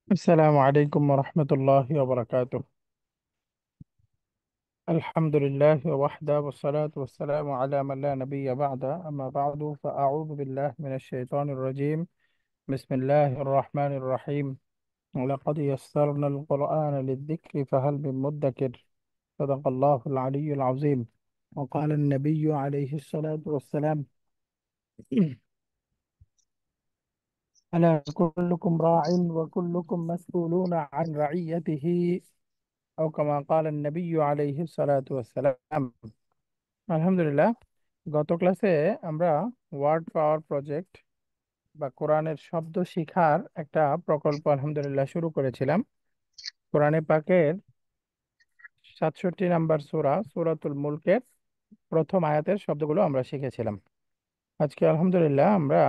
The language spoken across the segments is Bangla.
السلام عليكم ورحمة الله وبركاته. الحمد لله وحده والصلاة والسلام على من لا نبي بعده، أما بعد فأعوذ بالله من الشيطان الرجيم. بسم الله الرحمن الرحيم. ولقد يسرنا القرآن للذكر فهل من مدكر. صدق الله العلي العظيم. وقال النبي عليه الصلاة والسلام: ألا كلكم راع وكلكم مسؤولون عن رعيته، أو كما قال النبي عليه الصلاة والسلام। আলহামদুলিল্লাহ, গত ক্লাসে আমরা ওয়ার্ড পাওয়ার প্রজেক্ট বা কোরআনের শব্দ শিখার একটা প্রকল্প আলহামদুলিল্লাহ শুরু করেছিলাম। কোরআনে পাকের 67 নম্বর সূরাতুল মুলকের প্রথম আয়াতের শব্দগুলো আমরা শিখেছিলাম। আজকে আলহামদুলিল্লাহ আমরা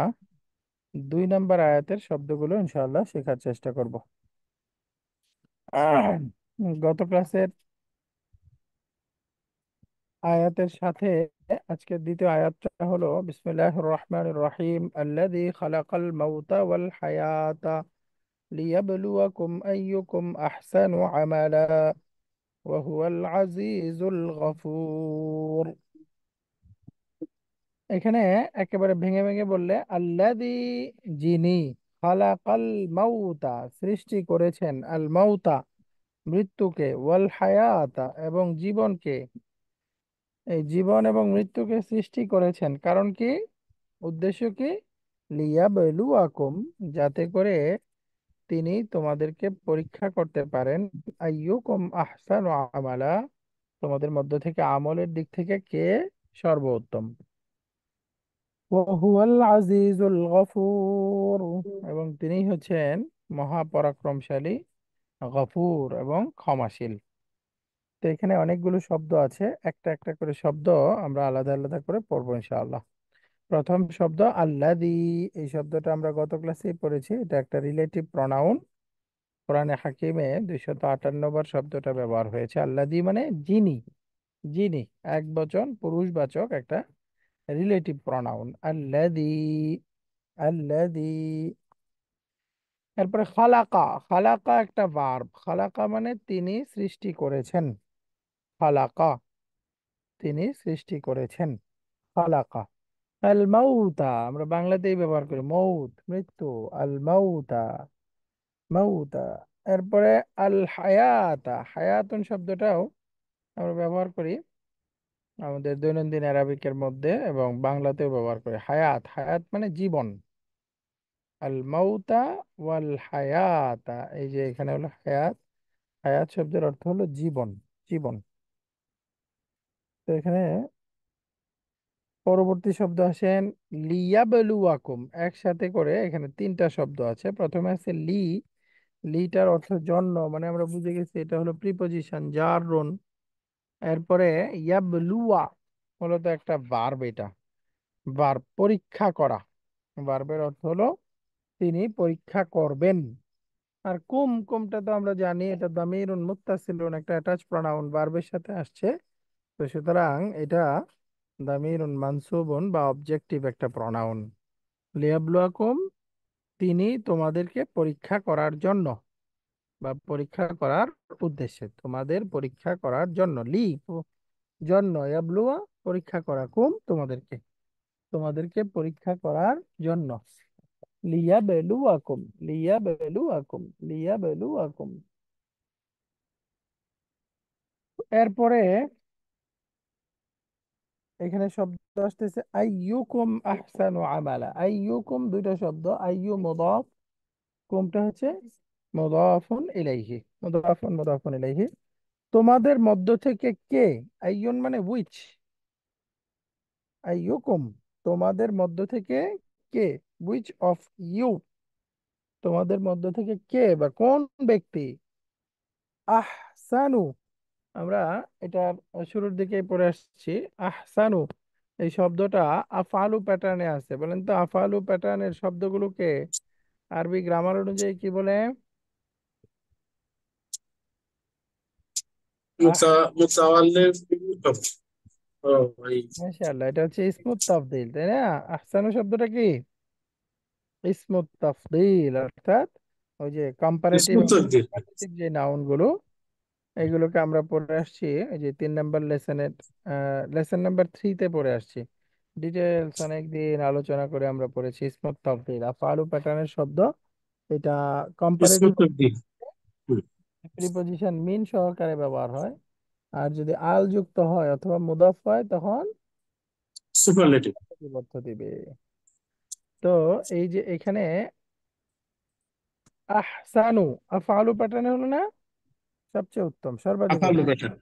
2 নম্বর আয়াতের শব্দগুলো ইনশাআল্লাহ শেখার চেষ্টা করব। গত ক্লাসের আয়াতের সাথে আজকের দ্বিতীয় আয়াতটা হলো বিসমিল্লাহির রহমানির রহিম, আল্লাযী খালাকাল মাউতা ওয়াল হায়াতা লিয়াবলুয়াকুম আইয়ুকুম আহসানু আমালা ওয়া হুয়াল আজিজুল গফুর। এখানে একেবারে ভেঙে ভেঙে বললে আল্লাযী, যিনি, খালাকাল মাউতা, সৃষ্টি করেছেন, আল মাউতা, মৃত্যুকে, ওয়াল হায়াতা, এবং জীবনকে। এই জীবন এবং মৃত্যুকে সৃষ্টি করেছেন কারণ কি, উদ্দেশ্য কি? লিয়াবলুয়াকুম, যাতে করে তিনি তোমাদেরকে পরীক্ষা করতে পারেন। আইয়ুকুম আহসানু আমালা, তোমাদের মধ্য থেকে আমলের দিক থেকে কে সর্বোত্তম। ওয়া হুয়াল আজিজুল গফুর, এবং তিনি হচ্ছেন মহাপরাক্রমশালী, গফুর এবং ক্ষমাশীল। তো এখানে অনেকগুলো শব্দ আছে, একটা একটা করে শব্দ আমরা আলাদা আলাদা করে পড়বো ইনশাআল্লাহ। প্রথম শব্দ আল্লাযী, এই শব্দটা আমরা গত ক্লাসেই পড়েছি। এটা একটা রিলেটিভ প্রনাউন। কোরআনে হাকিমে 258 বার শব্দটা ব্যবহার হয়েছে। আল্লাযী মানে যিনি, যিনি, এক বচন পুরুষবাচক একটা রিলেটিভ প্রনাউন। আল্লাযী, আল্লাযী। এরপরে খালাকা, খালাকা একটা ভার্ব। খালাকা মানে তিনি সৃষ্টি করেছেন। খালাকা, তিনি সৃষ্টি করেছেন। খালাকা। আল মাউতা আমরা বাংলাতেই ব্যবহার করি, মৌত, মৃত্যু। আল মাউতা, মাউতা। এরপরে আল হায়াতা, হায়াতুন শব্দটাও আমরা ব্যবহার করি আমাদের দৈনন্দিন আরবিকের মধ্যে, এবং বাংলাতেও ব্যবহার করি। হায়াত, হায়াত মানে জীবন। আল মাউতা ওয়াল হায়াতা, এই যে এখানে হলো হায়াত। হায়াত শব্দের অর্থ হলো জীবন, জীবন। তো এখানে পরবর্তী শব্দ আসেন লিয়াবলুয়াকুম। একসাথে করে এখানে 3টা শব্দ আছে। প্রথমে আছে লি। লিটার অর্থ জন্য, মানে আমরা বুঝে গেছি এটা হলো প্রিপজিশন, যার রন। এরপরে ইয়াবলুয়া মূলত একটা ভার্ব, এটা ভার্ব, পরীক্ষা করা। ভার্বের অর্থ হলো তিনি পরীক্ষা করবেন। আর কুম, কুমটা তো আমরা জানি এটা দামিরুন মুত্তাসিলুন, একটা অ্যাটাচ প্রনাউন ভার্বের সাথে আসছে। তো সুতরাং এটা দামিরুন মানসুবুন বা অবজেক্টিভ একটা প্রনাউন। লিয়াবলুয়াকুম, তিনি তোমাদেরকে পরীক্ষা করার জন্য বা পরীক্ষা করার উদ্দেশ্যে, তোমাদের পরীক্ষা করার জন্য। লি জন্য, ইয়াবলুয়া পরীক্ষা করা, কুম তোমাদেরকে, তোমাদেরকে পরীক্ষা করার জন্য। লিয়াবলুয়াকুম, লিয়াবলুয়াকুম, লিয়াবলুয়াকুম। এরপরে এখানে শব্দ আসতেছে আইয়ুকুম আহসানু আমালা। আইয়ুকুম 2টা শব্দ, আইয়ু মুদাফ, কুমটা হচ্ছে মুদাফুন ইলাইহি, মুদাফুন মুদাফুন ইলাইহি। তোমাদের মধ্য থেকে কে, আইয়ুন মানে হুইচ, আইয়ুকুম তোমাদের মধ্য থেকে কে, হুইচ অফ ইউ, তোমাদের মধ্য থেকে কে বা কোন ব্যক্তি। আহসানু, আমরা এটার শুরুর দিকে পড়ে আসছি। আহসানু এই শব্দটা আফআলু প্যাটার্নে আছে। বলেন তো আফআলু প্যাটার্নের শব্দগুলোকে আরবি গ্রামার অনুযায়ী কি বলে? আহ, متولد. اه، মাশাআল্লাহ, এটা হচ্ছে স্মুথ তাফদীল, তাই না? আহসানু শব্দটা কি? ইসমুত তাফদীল অর্থাৎ ওই যে কম্পারেটিভ اسمه এবং تقدير. সুপারলেটিভ যে নাউন গুলো, এগুলোকে আমরা পড়ে আসছি এই যে 3 নম্বর লেসনের লেসন নাম্বার 3-তে পড়ে আসছি। ডিটেলস অনেক দিন আলোচনা করে আমরা পড়েছি ইসমুত তাফদীল আফআলু প্যাটার্নের শব্দ। এটা اسمه কম্পারেটিভ تقدير. প্রিপজিশন মিন সহকারে ব্যবহার হয়। আর যদি আল যুক্ত হয় অথবা মুদাফ হয় তখন سوبرلاتيف. positive অর্থ দিবে। তো এই যে এখানে আহসানু আফআলু প্যাটার্নে হলো না, সবচেয়ে উত্তম সর্বাধিক أفعل উত্তম। بشر.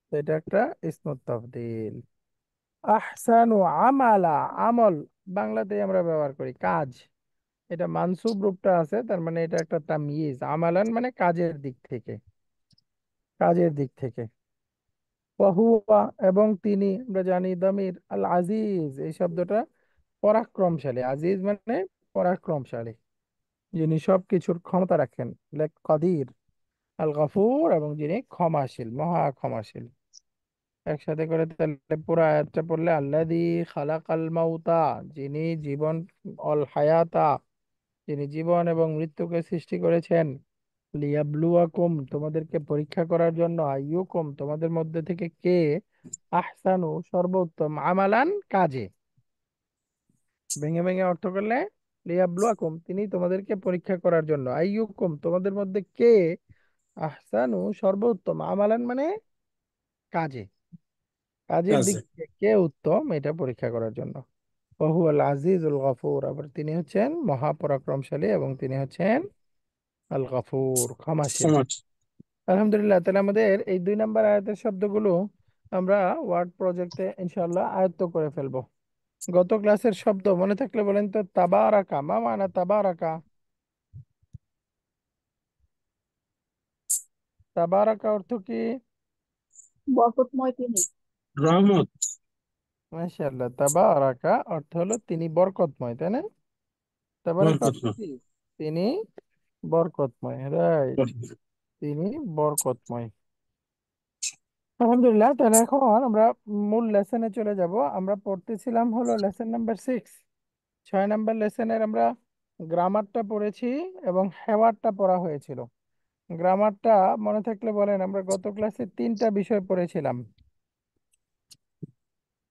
তো এটা একটা ইসমুত তাফদীল। আহসানু আমালা, আমল বাংলাতে আমরা ব্যবহার করি কাজ। এটা মানসুব রূপটা আছে, তার মানে এটা একটা তাময়িজ। আমালান মানে কাজের দিক থেকে, কাজের দিক থেকে। ওয়াহুয়া এবং তিনি, আমরা জানি দমির আল আজিজ এই শব্দটা পরাক্রমশালী। আজিজ মানে পরাক্রমশালী, যিনি সব কিছুর ক্ষমতা রাখেন। লাইক কাদির। আল গফুর এবং যিনি ক্ষমাশীল, মহা ক্ষমাশীল। একসাথে করে তাহলে পুরো আয়াতটা পড়লে আল্লাযী খালাকাল মাউতা, যিনি জীবন, অল হায়াতা, যিনি জীবন এবং মৃত্যুকে সৃষ্টি করেছেন, লিয়াবলুয়াকুম তোমাদেরকে পরীক্ষা করার জন্য, আইয়ুকুম তোমাদের মধ্যে থেকে কে, আহসানু সর্বোত্তম, আমালান কাজে। ভেঙে ভেঙে অর্থ করলে লিয়াবলুয়াকুম তিনি তোমাদেরকে পরীক্ষা করার জন্য, আইয়ুকুম তোমাদের মধ্যে কে, আহসানু সর্বোত্তম, আমালান মানে কাজে, কাজের দিক كذا. থেকে কে উত্তম এটা পরীক্ষা করার জন্য। ওহুয়াল আজিজুল গফুর, আবার তিনি হচ্ছেন মহাপরাক্রমশালী এবং তিনি হচ্ছেন আল গফুর ক্ষমাশীল। سمعت. আলহামদুলিল্লাহ, তাহলে আমাদের এই 2 নম্বর আয়াতের শব্দগুলো আমরা ওয়ার্ড প্রজেক্টে ইনশাআল্লাহ আয়ত্ত করে ফেলবো। গত ক্লাসের শব্দ মনে থাকলে বলেন তো, তাবারাকা, মা মানা তাবারাকা? তাবারাকা অর্থ কি? বরকতময় তিনি। رحمت. মাশাআল্লাহ, তাবারাকা অর্থ হলো তিনি বরকতময়, তাই না? তাবারাকা بركة. অর্থ কি? তিনি বরকতময়, রাইট, তিনি বরকতময়। আলহামদুলিল্লাহ, তাহলে এখন আমরা মূল লেসনে চলে যাব। আমরা পড়তেছিলাম হলো লেসন নাম্বার 6। 6 নম্বর লেসনের আমরা গ্রামারটা পড়েছি এবং হেওয়ারটা পড়া হয়েছিল। গ্রামারটা মনে থাকলে বলেন, আমরা গত ক্লাসে 3টা বিষয় পড়েছিলাম।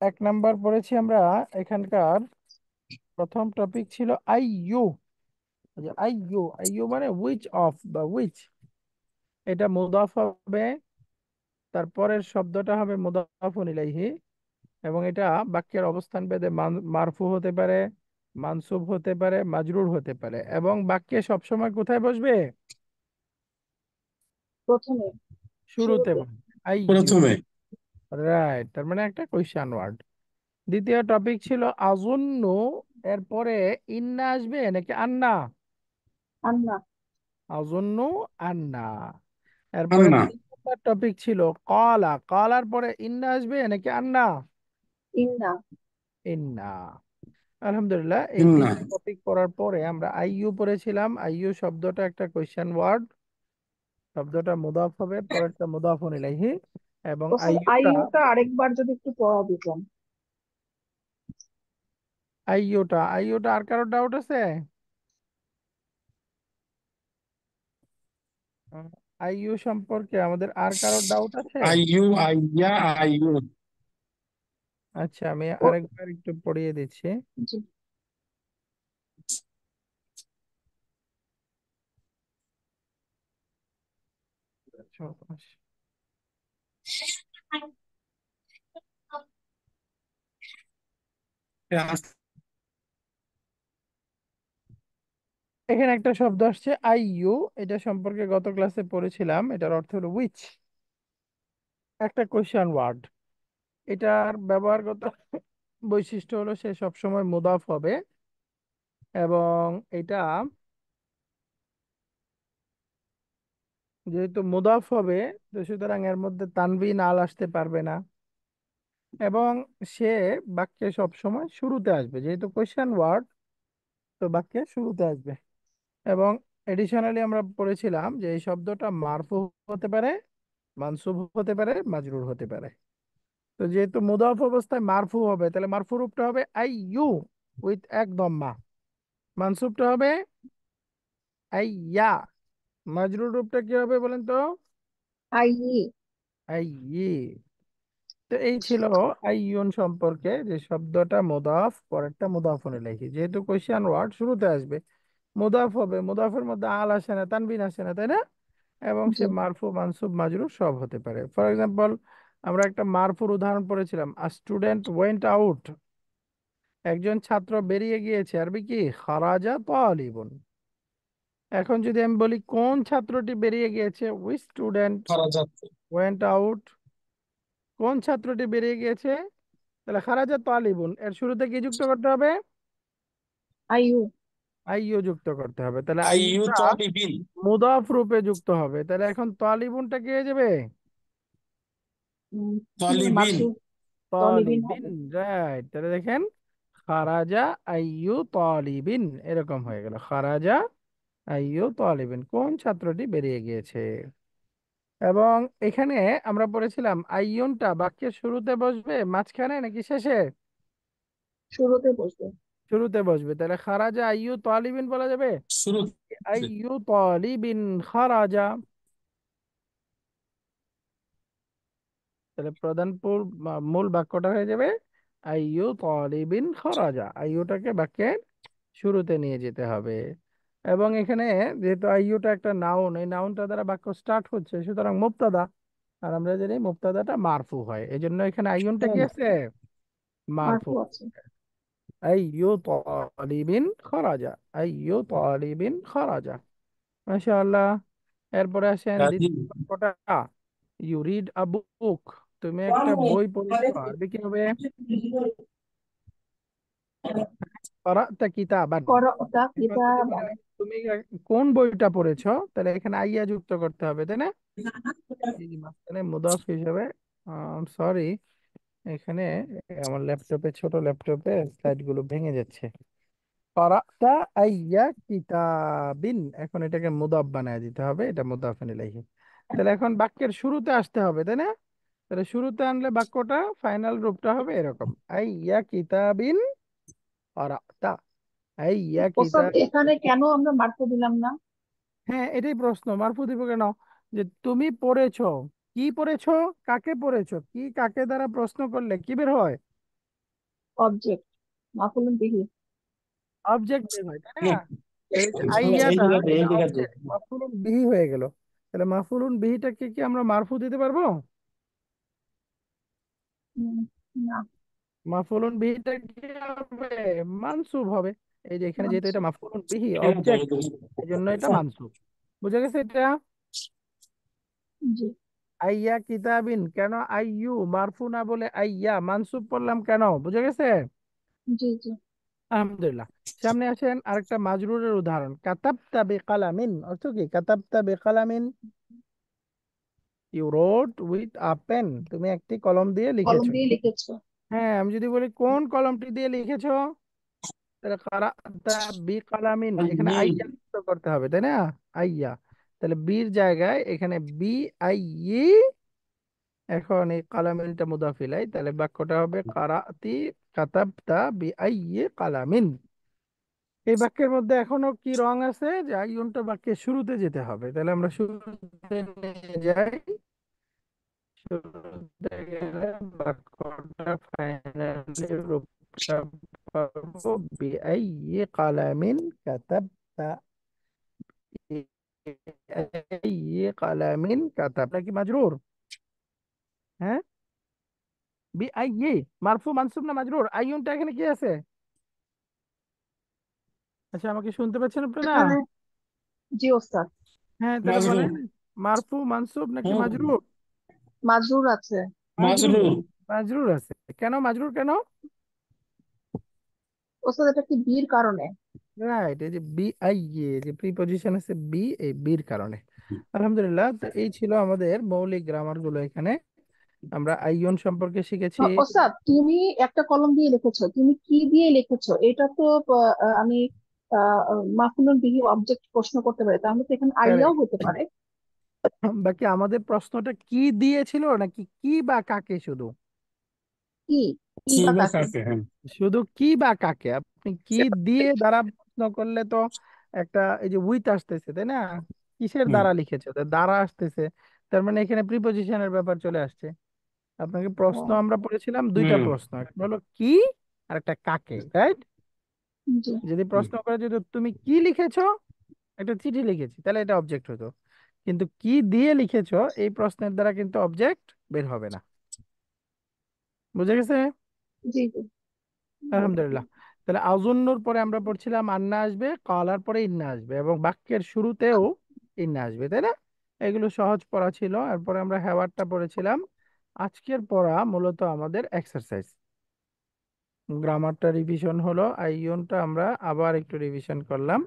1 নম্বর পড়েছি আমরা, এখানকার প্রথম টপিক ছিল I U. I U, I U মানে উইচ অফ বা উইচ, এটা মুদাফ হবে, তারপরের শব্দটা হবে মুদাফুন ইলাইহি, এবং এটা বাক্যের অবস্থান ভেদে মারফু হতে পারে, মানসুব হতে পারে, মাজরুর হতে পারে, এবং বাক্যে সবসময় কোথায় বসবে? প্রথমে, শুরুতে শুরুতে। বসবে। আই ইউ, প্রথমে. রাইট, তার মানে একটা কোয়েশ্চেন ওয়ার্ড। দ্বিতীয় টপিক ছিল আজুন্নু, এরপরে ইন্না আসবে নাকি আন্না? আন্না। আজুন্নু, আন্না। এরপরে আন্না. 3 নম্বর টপিক ছিল কলা, কলার পরে ইন্না আসবে নাকি আন্না? ইন্না। ইন্না। আলহামদুলিল্লাহ, এই ইন্না. 3টা টপিক পড়ার পরে আমরা আইইউ পড়েছিলাম। আইইউ শব্দটা একটা কোয়েশ্চেন ওয়ার্ড, শব্দটা মুদাফ হবে, পরেরটা মুদাফুন ইলাইহি, এবং ওস্তাদ আইইউটা, আইইউটা আরেকবার যদি একটু পড়া দিতেন। আইইউটা আর কারো ডাউট আছে? উম, আইইউ সম্পর্কে আমাদের আর কারো ডাউট আছে? আইয়ু, আইয়া, আইয়ু. আচ্ছা, আমি ও, আরেকবার একটু পড়িয়ে দিচ্ছি। জি। এখানে একটা শব্দ আসছে আইইউ, এটা সম্পর্কে গত ক্লাসে পড়েছিলাম। এটার অর্থ হলো উইচ, একটা কোয়েশ্চেন ওয়ার্ড। এটার ব্যবহারগত বৈশিষ্ট্য হলো সে সবসময় মুদাফ হবে, এবং এটা যেহেতু মুদাফ হবে, তো সুতরাং এর মধ্যে তানবিন আল আসতে পারবে না, এবং সে বাক্যে সবসময় শুরুতে আসবে, যেহেতু কোয়েশ্চেন ওয়ার্ড, তো বাক্যে শুরুতে আসবে। এবং এডিশনালি আমরা পড়েছিলাম যে এই শব্দটা মারফু হতে পারে, মানসুব হতে পারে, মাজরুর হতে পারে। তো যেহেতু মুদাফ অবস্থায় মারফু হবে, তাহলে মারফু রূপটা হবে আই ইউ উইথ এক দম্মা, মানসুবটা হবে আইয়া, মাজরুর রূপটা কি হবে বলেন তো? আইয়ি। আইয়ি। তো এই ছিল আইয়ুন সম্পর্কে, যে শব্দটা মুদাফ পরেরটা মুদাফুন ইলাইহি, যেহেতু কোশ্চেন ওয়ার্ড শুরুতে আসবে, মুদাফ হবে, মুদাফের মধ্যে আল আসে না, তানবিন আসে না, তাই না? এবং সে জি। মারফু মানসুব মাজরুর সব হতে পারে। ফর এক্সাম্পল, আমরা একটা মারফুর উদাহরণ পড়েছিলাম, আ স্টুডেন্ট ওয়েন্ট আউট, একজন ছাত্র বেরিয়ে গিয়েছে, আরবি কি খারাজা তালিবুন। এখন যদি আমি বলি কোন ছাত্রটি বেরিয়ে গিয়েছে, উই স্টুডেন্ট খরাজাত। ওয়েন্ট আউট, কোন ছাত্রটি বেরিয়ে গিয়েছে, তাহলে খারাজা তালিবুন এর শুরুতে কি যুক্ত করতে হবে? আইয়ু। আইয়ু যুক্ত করতে হবে। তাহলে আইয়ু আইয়ুটা তালিবিন। মুদাফ রূপে যুক্ত হবে। তাহলে এখন তালিবুনটা কি হয়ে যাবে? কি হবে? তালিবিন। মাসুর। তলিবিন তালিবিন, হবে। রাইট। তাহলে দেখেন, খারাজা আইয়ু তালিবিন, এরকম হয়ে গেল, খারাজা আইয়ু তালিবিন, কোন ছাত্রটি বেরিয়ে গিয়েছে। এবং এখানে আমরা পড়েছিলাম আইয়ুনটা বাক্যের শুরুতে বসবে, মাঝখানে, নাকি শেষে? শুরুতে বসবে। শুরুতে বসবে। তাহলে খারাজা আইয়ু তালিবিন বলা যাবে, শুরুতে। আইয়ু তালিবিন খারাজা। তাহলে মূল বাক্যটা হয়ে যাবে আইয়ু তালিবিন খারাজা, আইয়ুটাকে বাক্যের শুরুতে নিয়ে যেতে হবে। এবং এখানে যেহেতু আইয়ুটা একটা নাউন, এই নাউনটা দ্বারা বাক্য স্টার্ট হচ্ছে, সুতরাং মুবতাদা, আর আমরা জানি মুবতাদাটা মারফু হয়, এই জন্য এখানে আইয়ুনটা কি আছে? মারফু। মারফু আছে। আইয়ু তালিবিন খারাজা, আইয়ু তালিবিন খারাজা, মাশাআল্লাহ। এরপরে আসেন রাজি। দ্বিতীয় বাক্যটা, ইউ রিড আ বুক, তুমি একটা বই পড়েছো, আরবি কি হবে? ক্বারা'তা কিতাবান। করতা এখন যদি বলা কিতাবান। হয় তুমি কোন বইটা পড়েছো, তাহলে এখানে আইয়া যুক্ত করতে হবে, তাই না? এই যে মাঝখানে মুদাফ হিসেবে, সরি, এখানে আমার ল্যাপটপে, ছোট ল্যাপটপে স্লাইড গুলো ভেঙে যাচ্ছে। ক্বারা'তা আইয়া কিতাবিন, এখন এটাকে মুদাফ বানায় দিতে হবে, এটা মুদাফিন ইলাইহি। তাহলে এখন বাক্যের শুরুতে আসতে হবে, তাই না? তাহলে শুরুতে আনলে বাক্যটা ফাইনাল রূপটা হবে এরকম, আইয়া কিতাবিন ক্বারা'তা, আইয়া ওস্তাদ, কিতাব। এখানে কেন আমরা মারফু দিলাম না? হ্যাঁ, এটাই প্রশ্ন, মারফু দিব কেন? যে তুমি পড়েছো, কি পড়েছো, কাকে পড়েছো, কি কাকে দ্বারা প্রশ্ন করলে কি বের হয়? অবজেক্ট। মাফুলুন বিহি। অবজেক্ট বের হয়, তাই না? হুম, তাহলে এই যে এই আইয়াটা, জায়গাতে এটা এই জায়গাতে অবজেক্ট, মাফউলুন বিহি হয়ে গেল। তাহলে মাফউলুন বিহিটাকে কি আমরা মারফু দিতে পারবো? উম, না। মাফউলুন বিহিটা কি হবে? মানসুব হবে। এই যে এখানে যেহেতু এটা মানসুব। মাফউলুন বিহি ঠিক আছে, অবজেক্ট, এই জন্য এটা মানসুব। বুঝে গেছে এটা? জি। আইয়া কিতাবিন, কেন আইয়ু মারফু না বলে আইয়া মানসুব করলাম কেন, বুঝে গেছে? জি। জি। আলহামদুলিল্লাহ। সামনে আসেন আরেকটা মাজরুরের উদাহরণ, কাতাবতা বিকালামিন, অর্থ কি কাতাবতা বিকালামিন? ইউ রোট উইথ আ পেন, তুমি একটি কলম দিয়ে কলম লিখেছো। দিয়ে লিখেছো। হ্যাঁ, আমি যদি বলি কোন কলমটি দিয়ে লিখেছো, তাহলে কারাতা বিকালামিন, এখানে আইয়িন। আইয়া যুক্ত করতে হবে, তাই না? আইয়া, তাহলে বির জায়গায় এখানে বি আইয়ি, এখন এই কালামিনটা মুদাফিলাই, তাহলে বাক্যটা হবে কারাতি কাতাবতা বি আইয়ি কালামিন। এই বাক্যের মধ্যে এখনো কি রং আছে, যে আইয়নটা বাক্যের শুরুতে যেতে হবে, তাহলে আমরা শুরুতে নিয়ে যাই। শুরুতে গেলে বাক্যটা ফাইনালি রূপটা পাবো, বিআইয়ি কালামিন কাতাবতা, বিআইয়ি কালামিন কাতাবতা কি মাজরুর? হ্যাঁ, বিআইয়ি মারফু মানসুব না মাজরুর? আইয়নটা এখানে কি আছে? আচ্ছা, আমাকে শুনতে পাচ্ছেন আপনারা? এখানে। জি ওস্তাদ। হ্যাঁ, তাহলে মাজরুর। বলেন, মারফু মানসুব নাকি হুম, মাজরুর? মাজরুর আছে। মাজরুর। মাজরুর। মাজরুর আছে, কেন মাজরুর কেন? ওস্তাদ, এটা কি বির কারণে? রাইট, এই যে বি আই এ, যে প্রিপজিশন আছে বি, এই বির কারণে। আলহামদুলিল্লাহ। তো এই ছিল আমাদের মৌলিক গ্রামার গুলো। এখানে আমরা আইয়ন সম্পর্কে শিখেছি। ওস্তাদ, তুমি একটা কলম দিয়ে লিখেছো, তুমি কি দিয়ে লিখেছো, এটা তো আমি মাফুলুন বিহি অবজেক্ট প্রশ্ন করতে পারি, তাহলে তো এখানে আইয়াও Correct. হতে পারে। বাকি আমাদের প্রশ্নটা কি দিয়েছিল, নাকি কি বা কাকে শুধু? কি? কি কি বা বা কাকে? কাকে? হ্যাঁ। শুধু কি বা কাকে, আপনি কি দিয়ে দ্বারা প্রশ্ন করলে তো একটা এই যে উইথ আসতেছে, তাই না? কিসের হুম দ্বারা লিখেছো, তো দ্বারা আসতেছে, তার মানে এখানে প্রিপজিশনের ব্যাপার চলে আসছে। আপনাকে প্রশ্ন ও, আমরা পড়েছিলাম দুইটা হুম প্রশ্ন, একটা হলো কি আর একটা কাকে, রাইট? জি যদি হুম প্রশ্ন করে যদি তুমি কি লিখেছো, একটা চিঠি লিখেছি, তাহলে এটা অবজেক্ট হতো। কিন্তু কি দিয়ে লিখেছো এই প্রশ্নের দ্বারা কিন্তু অবজেক্ট বের হবে না। বুঝে গেছে? জি জি, বুঝেছি। আলহামদুলিল্লাহ। তাহলে আজুন্নুর পরে আমরা পড়ছিলাম আন্না আসবে, কালার পরে ইন্না আসবে, এবং বাক্যের শুরুতেও ইন্না আসবে, তাই না? এগুলো সহজ পড়া ছিল। এরপরে আমরা হ্যাওয়ার্ডটা পড়েছিলাম। আজকের পড়া মূলত আমাদের এক্সারসাইজ। গ্রামারটা রিভিশন হলো, আইয়নটা আমরা আবার একটু রিভিশন করলাম।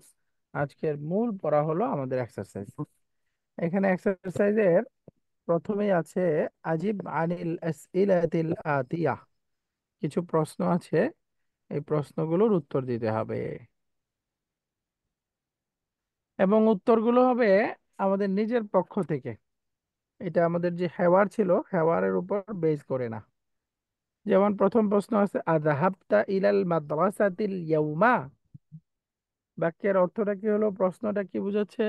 আজকের মূল পড়া হলো আমাদের এক্সারসাইজ। এখানে এক্সারসাইজের প্রথমেই আছে আজিব আনিল আসইলাতিল আতিয়া। কিছু প্রশ্ন আছে, এই প্রশ্নগুলোর উত্তর দিতে হবে, এবং উত্তরগুলো হবে আমাদের নিজের পক্ষ থেকে। এটা আমাদের যে হেওয়ার ছিল, হেওয়ারের উপর বেস করে না। যেমন প্রথম প্রশ্ন আছে আযহাবতা ইলাল মাদ্রাসাতিল ইয়াউমা। বাক্যের অর্থটা কি হলো, প্রশ্নটা কি বুঝাচ্ছে?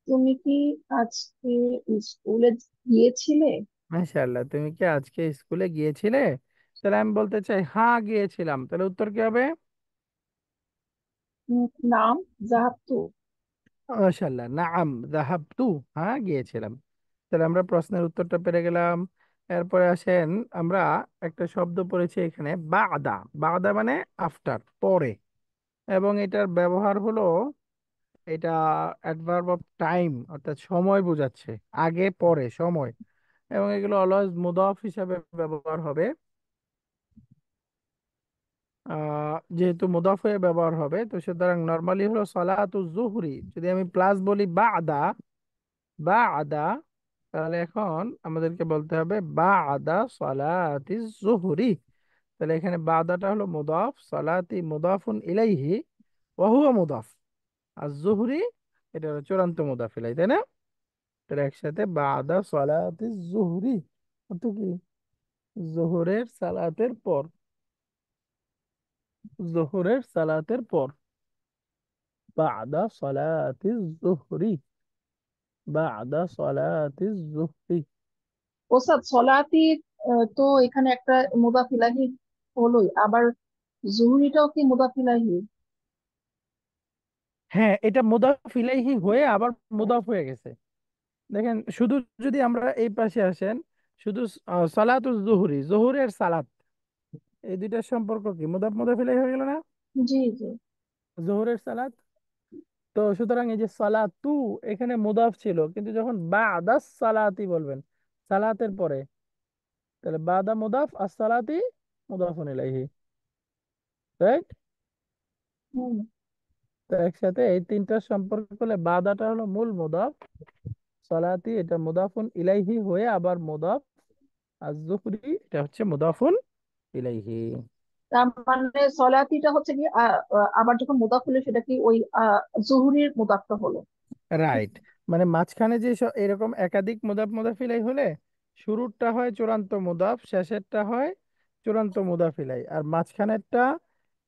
তুমি কি আজকে স্কুলে গিয়েছিলে? মাশাআল্লাহ, তুমি কি আজকে স্কুলে গিয়েছিলে? তাহলে আমি বলতে চাই হ্যাঁ গিয়েছিলাম, তাহলে উত্তর কি হবে? নাম জাহাতু। মাশাআল্লাহ, নাআম যাহাবতু, হ্যাঁ গিয়েছিলাম। তাহলে আমরা প্রশ্নের উত্তরটা পেরে গেলাম। এরপরে আসেন, আমরা একটা শব্দ পড়েছি এখানে বাদা। বাদা মানে আফটার, পরে। এবং এটার ব্যবহার হলো, এটা অ্যাডভার্ব অফ টাইম, অর্থাৎ সময় বোঝাচ্ছে, আগে পরে সময়। এবং এগুলো অলওয়েজ মুদাফ হিসাবে ব্যবহার হবে। যেহেতু মুদাফ হয়ে ব্যবহার হবে, তো সুতরাং নর্মালি হলো সালাতু জুহরি। যদি আমি প্লাস বলি বাদা, বাদা, তাহলে এখন আমাদেরকে বলতে হবে বাদা সালাতি জুহরি। তাহলে এখানে বাদাটা হলো মুদাফ, সালাতি মুদাফুন ইলাইহি ওয়া হুয়া মুদাফ, আর জুহরি এটা হলো চূড়ান্ত মুদাফ ইলাই, তাই না? তাহলে একসাথে বাদা সালাতি জুহরি অর্থ কি? জোহরের সালাতের পর, জোহরের সালাতের পর, বাদা সালাতি জুহরি, বাদা সালাতি জুহরি। ওস্তাদ সলাতি, তো এখানে একটা মুদাফ ইলাহি হলোই, আবার জুহরিটাও কি মুদাফ ইলাহি? হ্যাঁ, এটা মুদাফ ইলাইহি হয়ে আবার মুদাফ হয়ে গেছে। দেখেন, শুধু যদি আমরা এই পাশে আসেন, শুধু সালাতুল জুহরি, জোহরের সালাত, এই দুইটার সম্পর্ক কি মুদাফ মুদাফ ইলাইহি হয়ে গেল না? জি জি। জোহরের সালাত। তো সুতরাং এই যে সালাতু, এখানে মুদাফ ছিল, কিন্তু যখন বাদাস সালাতি বলবেন, সালাতের পরে, তাহলে বাদা মুদাফ আর সালাতি মুদাফুন ইলাইহি, রাইট? হুম। তো একসাথে এই তিনটার সম্পর্ক করলে বাদাটা হলো মূল মুদাফ, সালাতি এটা মুদাফুন ইলাইহি হয়ে আবার মুদাফ, আর জুহরি এটা হচ্ছে মুদাফুন ইলাইহি। তার মানে সলাতিটা হচ্ছে কি আবার যখন মুদাফ হলো সেটা কি ওই জুহরির মুদাফটা হলো? রাইট। মানে মাঝখানে যে এরকম একাধিক মুদাফ মুদাফ ইলাই হলে শুরুরটা হয় চূড়ান্ত মুদাফ, শেষেরটা হয় চূড়ান্ত মুদাফ ইলাই, আর মাঝখানেরটা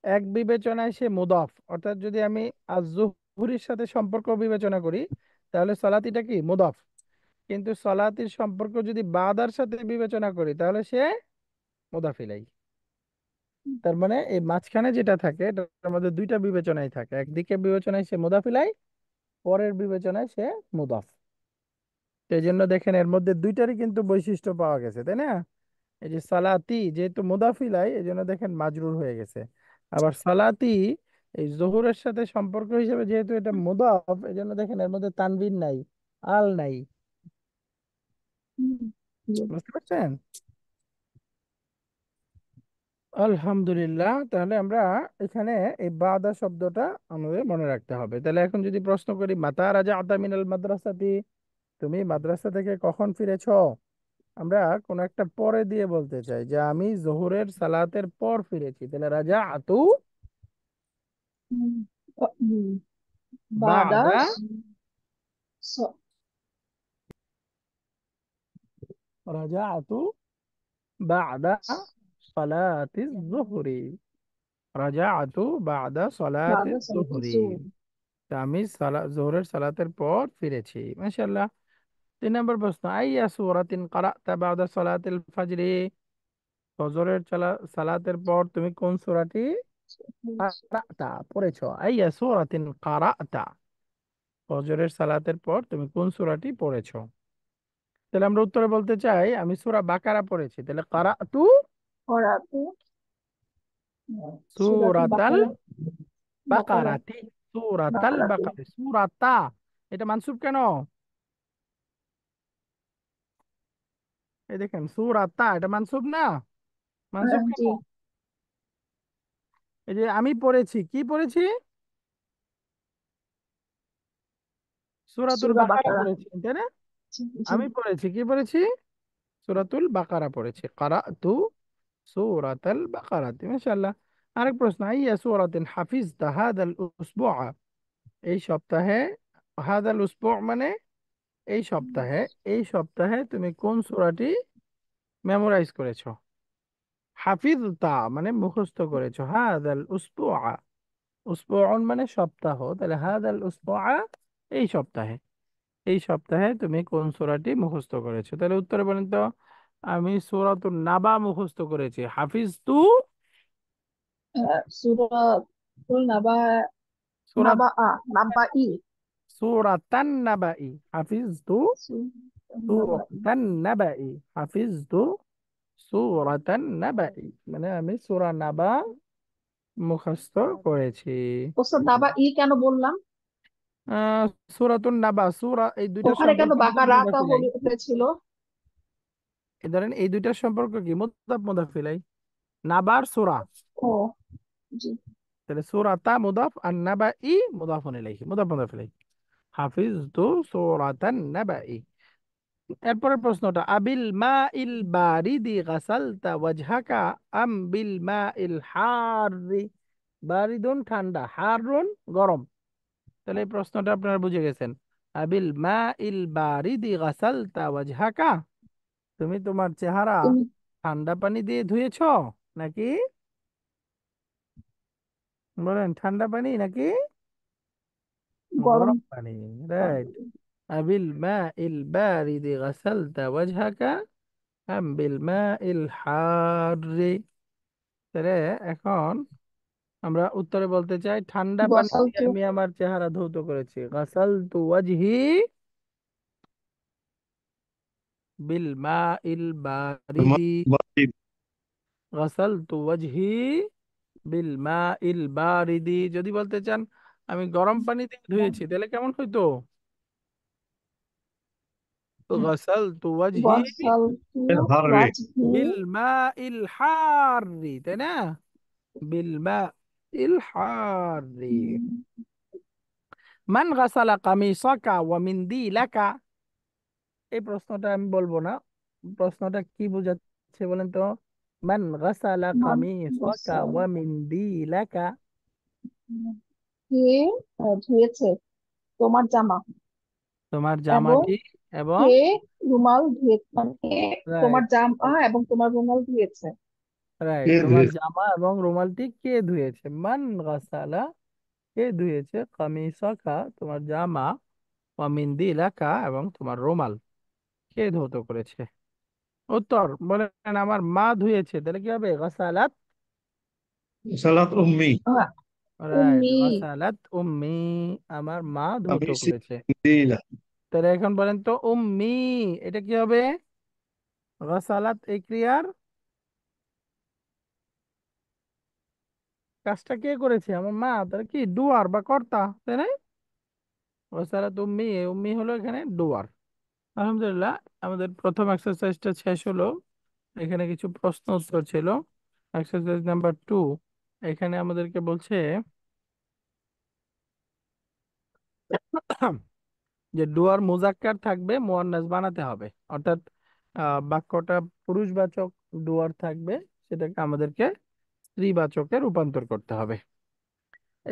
এক বিবেচনায় সে মুদাফ। অর্থাৎ যদি আমি আজ-জুহরির সাথে সম্পর্ক বিবেচনা করি, তাহলে সালাতিটা কি মুদাফ। কিন্তু সালাতির সম্পর্ক যদি বাদার সাথে বিবেচনা করি, তাহলে সে মুদাফ ইলাই। তার মানে এই মাঝখানে যেটা থাকে এটার মধ্যে দুইটা বিবেচনায় থাকে, একদিকে বিবেচনায় সে মুদাফ ইলাই, পরের বিবেচনায় সে মুদাফ। এই জন্য দেখেন এর মধ্যে দুইটারই কিন্তু বৈশিষ্ট্য পাওয়া গেছে, তাই না? এই যে সালাতি যেহেতু মুদাফিলাই, এই জন্য দেখেন মাজরুর হয়ে গেছে। আবার সালাতি এই জোহরের সাথে সম্পর্ক হিসেবে যেহেতু এটা মুদাফ, এই জন্য দেখেন এর মধ্যে তানবিন নাই, আল নাই। হুম, জি। বুঝতে পারছেন? আলহামদুলিল্লাহ। তাহলে আমরা এখানে এই বাদা শব্দটা আমাদের মনে রাখতে হবে। তাহলে এখন যদি প্রশ্ন করি মাতা রাজা আতা মিনাল মাদ্রাসাতি, তুমি মাদ্রাসা থেকে কখন ফিরেছো, আমরা কোন একটা পরে দিয়ে বলতে চাই যে আমি জোহরের সালাতের পর ফিরেছি, তাহলে রাজা আতু হুম, হুম, বাদা, বাদাস। রাজা আতু বাদা সালাতি জোহরি। রাজাআতু বাদা সলাতে বাদা সালাতি যুহরি। জোহর। তা আমি জোহরের সালাতের পর ফিরেছি। মাশাআল্লাহ। 3 নম্বর প্রশ্ন, আইয়া সূরাতিন ক্বারা'তা বাদা সলাতিল ফাজরি। ফজরের সালাতের পর তুমি কোন সূরাটি ক্বারা'তা পড়েছো? আইয়া সূরাতিন ক্বারা'তা, ফজরের সালাতের পর তুমি কোন সূরাটি পড়েছো? তাহলে আমরা উত্তরে বলতে চাই আমি সূরা বাকারা পড়েছি, তাহলে ক্বারা'তু করাতু সূরাতুল সূরাতাল বাকারা। বাকারা। বাকারাতি। সূরাতাল বাকারাতে। বাকারা, সূরাতা এটা মানসুব কেন? এই দেখেন সূরাতা এটা মানসুব না? মানসুব কেন? জি। এই যে আমি পড়েছি, কি পড়েছি? সূরাতুল সূরা বাকারা বাকারা। পড়েছি, তাই না? জি জি। আমি পড়েছি, কি পড়েছি? সূরাতুল বাকারা পড়েছি। ক্বারা'তু সূরাতাল বাকারাতি। মাশাআল্লাহ। আরেক প্রশ্ন, আইয়া সূরাতিন হাফিজতা হাদাল উসবুআ। এই সপ্তাহে, হাদাল উসবু' মানে এই সপ্তাহে, এই সপ্তাহে তুমি কোন সূরাটি মেমোরাইজ করেছো? হাফিজতা মানে মুখস্থ করেছো। হাদাল উসবুআ, উসবুউন মানে সপ্তাহ, তাহলে হাদাল উসবুআ এই সপ্তাহে, এই সপ্তাহে তুমি কোন সূরাটি মুখস্থ করেছো? তাহলে উত্তরে বলেন তো। আমি সূরাতুন নাবা মুখস্থ করেছি। হাফিজতু সূরাতুল নাবা। সূরাত নাবা নাবা ই। সূরাতান নাবাই। হাফিজতু নাবা ই। সূরাতান নাবাই। হাফিজতু সূরাতান নাবাই, মানে আমি সূরা নাবা মুখস্থ করেছি। ওস্তাদ নাবা ই কেন বললাম? আহ সূরাতুন নাবা, সূরা এই দুইটার ওখানে কেন সম্পর্ক মুদাফ বাকারাতা মুদাফিলাই। হয়েছিল? এই ধরেন এই দুইটার সম্পর্ক কি? মুদাফ মুদাফিলাই। নাবার সূরা, ও জি। তাহলে সূরাতা মুদাফ আর নাবা ই মুদাফুন ইলাইহি, মুদাফ মুদাফ ইলাইহি। হাফিজতু সূরাতান নাবাই। এরপরের প্রশ্নটা, আবিল মা ইল বারিদি গাসালতা ওয়াজহাকা আম বিল মা ইল হারি। বারিদুন ঠান্ডা, হারুন গরম। তাহলে এই প্রশ্নটা আপনারা বুঝে গেছেন। আবিল মা ইল বারিদি গাসালতা ওয়াজহাকা, তুমি তোমার চেহারা তুমি ঠান্ডা পানি দিয়ে ধুয়েছো নাকি, বলেন ঠান্ডা পানি নাকি গরম গরম পানি? পানি। রাইট। আবিল মা ইল বারিদি গাসালতা ওয়াজহাকা আম বিল মা ইল হারি। তাহলে এখন আমরা উত্তরে বলতে চাই ঠান্ডা পানি গসল দিয়ে তো। আমি আমার চেহারা ধৌত করেছি। গাসালতু ওয়াজহি বিল মা ইল বারিদি। গাসালতু ওয়াজহি বিল মা ইল বারিদি। যদি বলতে চান আমি গরম পানি দিয়ে ধুয়েছি, তাহলে কেমন হইতো? গাসালতু ওয়াজহি গসল তো হারে। ওয়াজহি। বিল মা ইল হারি, তাই না? বিল মা ইল হারি। মান গাসালা কামিসাকা ওয়া মিনদিলাকা। এই প্রশ্নটা আমি বলবো না, প্রশ্নটা কি বোঝাচ্ছে বলেন তো? মান গাসালা কামিসাকা গসল ওয়া মিনদিলাকা। কে ধুয়েছে তোমার জামা, তোমার এবং জামাটি এবং, কে রুমাল ধুয়েছে, মানে কে তোমার রাইট, জামা এবং তোমার রুমাল ধুয়েছে। রাইট, কে তোমার ধুয়েছে? জামা এবং রুমালটি কে ধুয়েছে? মান গাসালা, কে ধুয়েছে, কামিসাকা তোমার জামা, ওয়া মিনদিলাকা এবং তোমার রুমাল কে ধৌত করেছে? উত্তর বলেন আমার মা ধুয়েছে, তাহলে কি হবে? গাসালাত। সালাত উম্মি। আহ, রাইট, উম্মি। গাসালাত উম্মি, আমার মা ধৌত আমি করেছে। দিলা। তাহলে এখন বলেন তো উম্মি এটা কি হবে? গাসালাত এই ক্রিয়ার কাজটা কে করেছে? আমার মা, তাহলে কি ডুয়ার বা কর্তা, তাই না? গাসালাত উম্মি, এই উম্মি হলো এখানে ডুয়ার। আলহামদুলিল্লাহ, আমাদের প্রথম এক্সারসাইজটা শেষ হলো। এখানে কিছু প্রশ্ন উত্তর ছিল। এক্সারসাইজ নাম্বার 2, এখানে আমাদেরকে বলছে যে ডুয়ার মুজাক্কার থাকবে, মুয়ান্নাস বানাতে হবে, অর্থাৎ বাক্যটা পুরুষবাচক ডুয়ার থাকবে, সেটাকে আমাদেরকে স্ত্রীবাচকে রূপান্তর করতে হবে।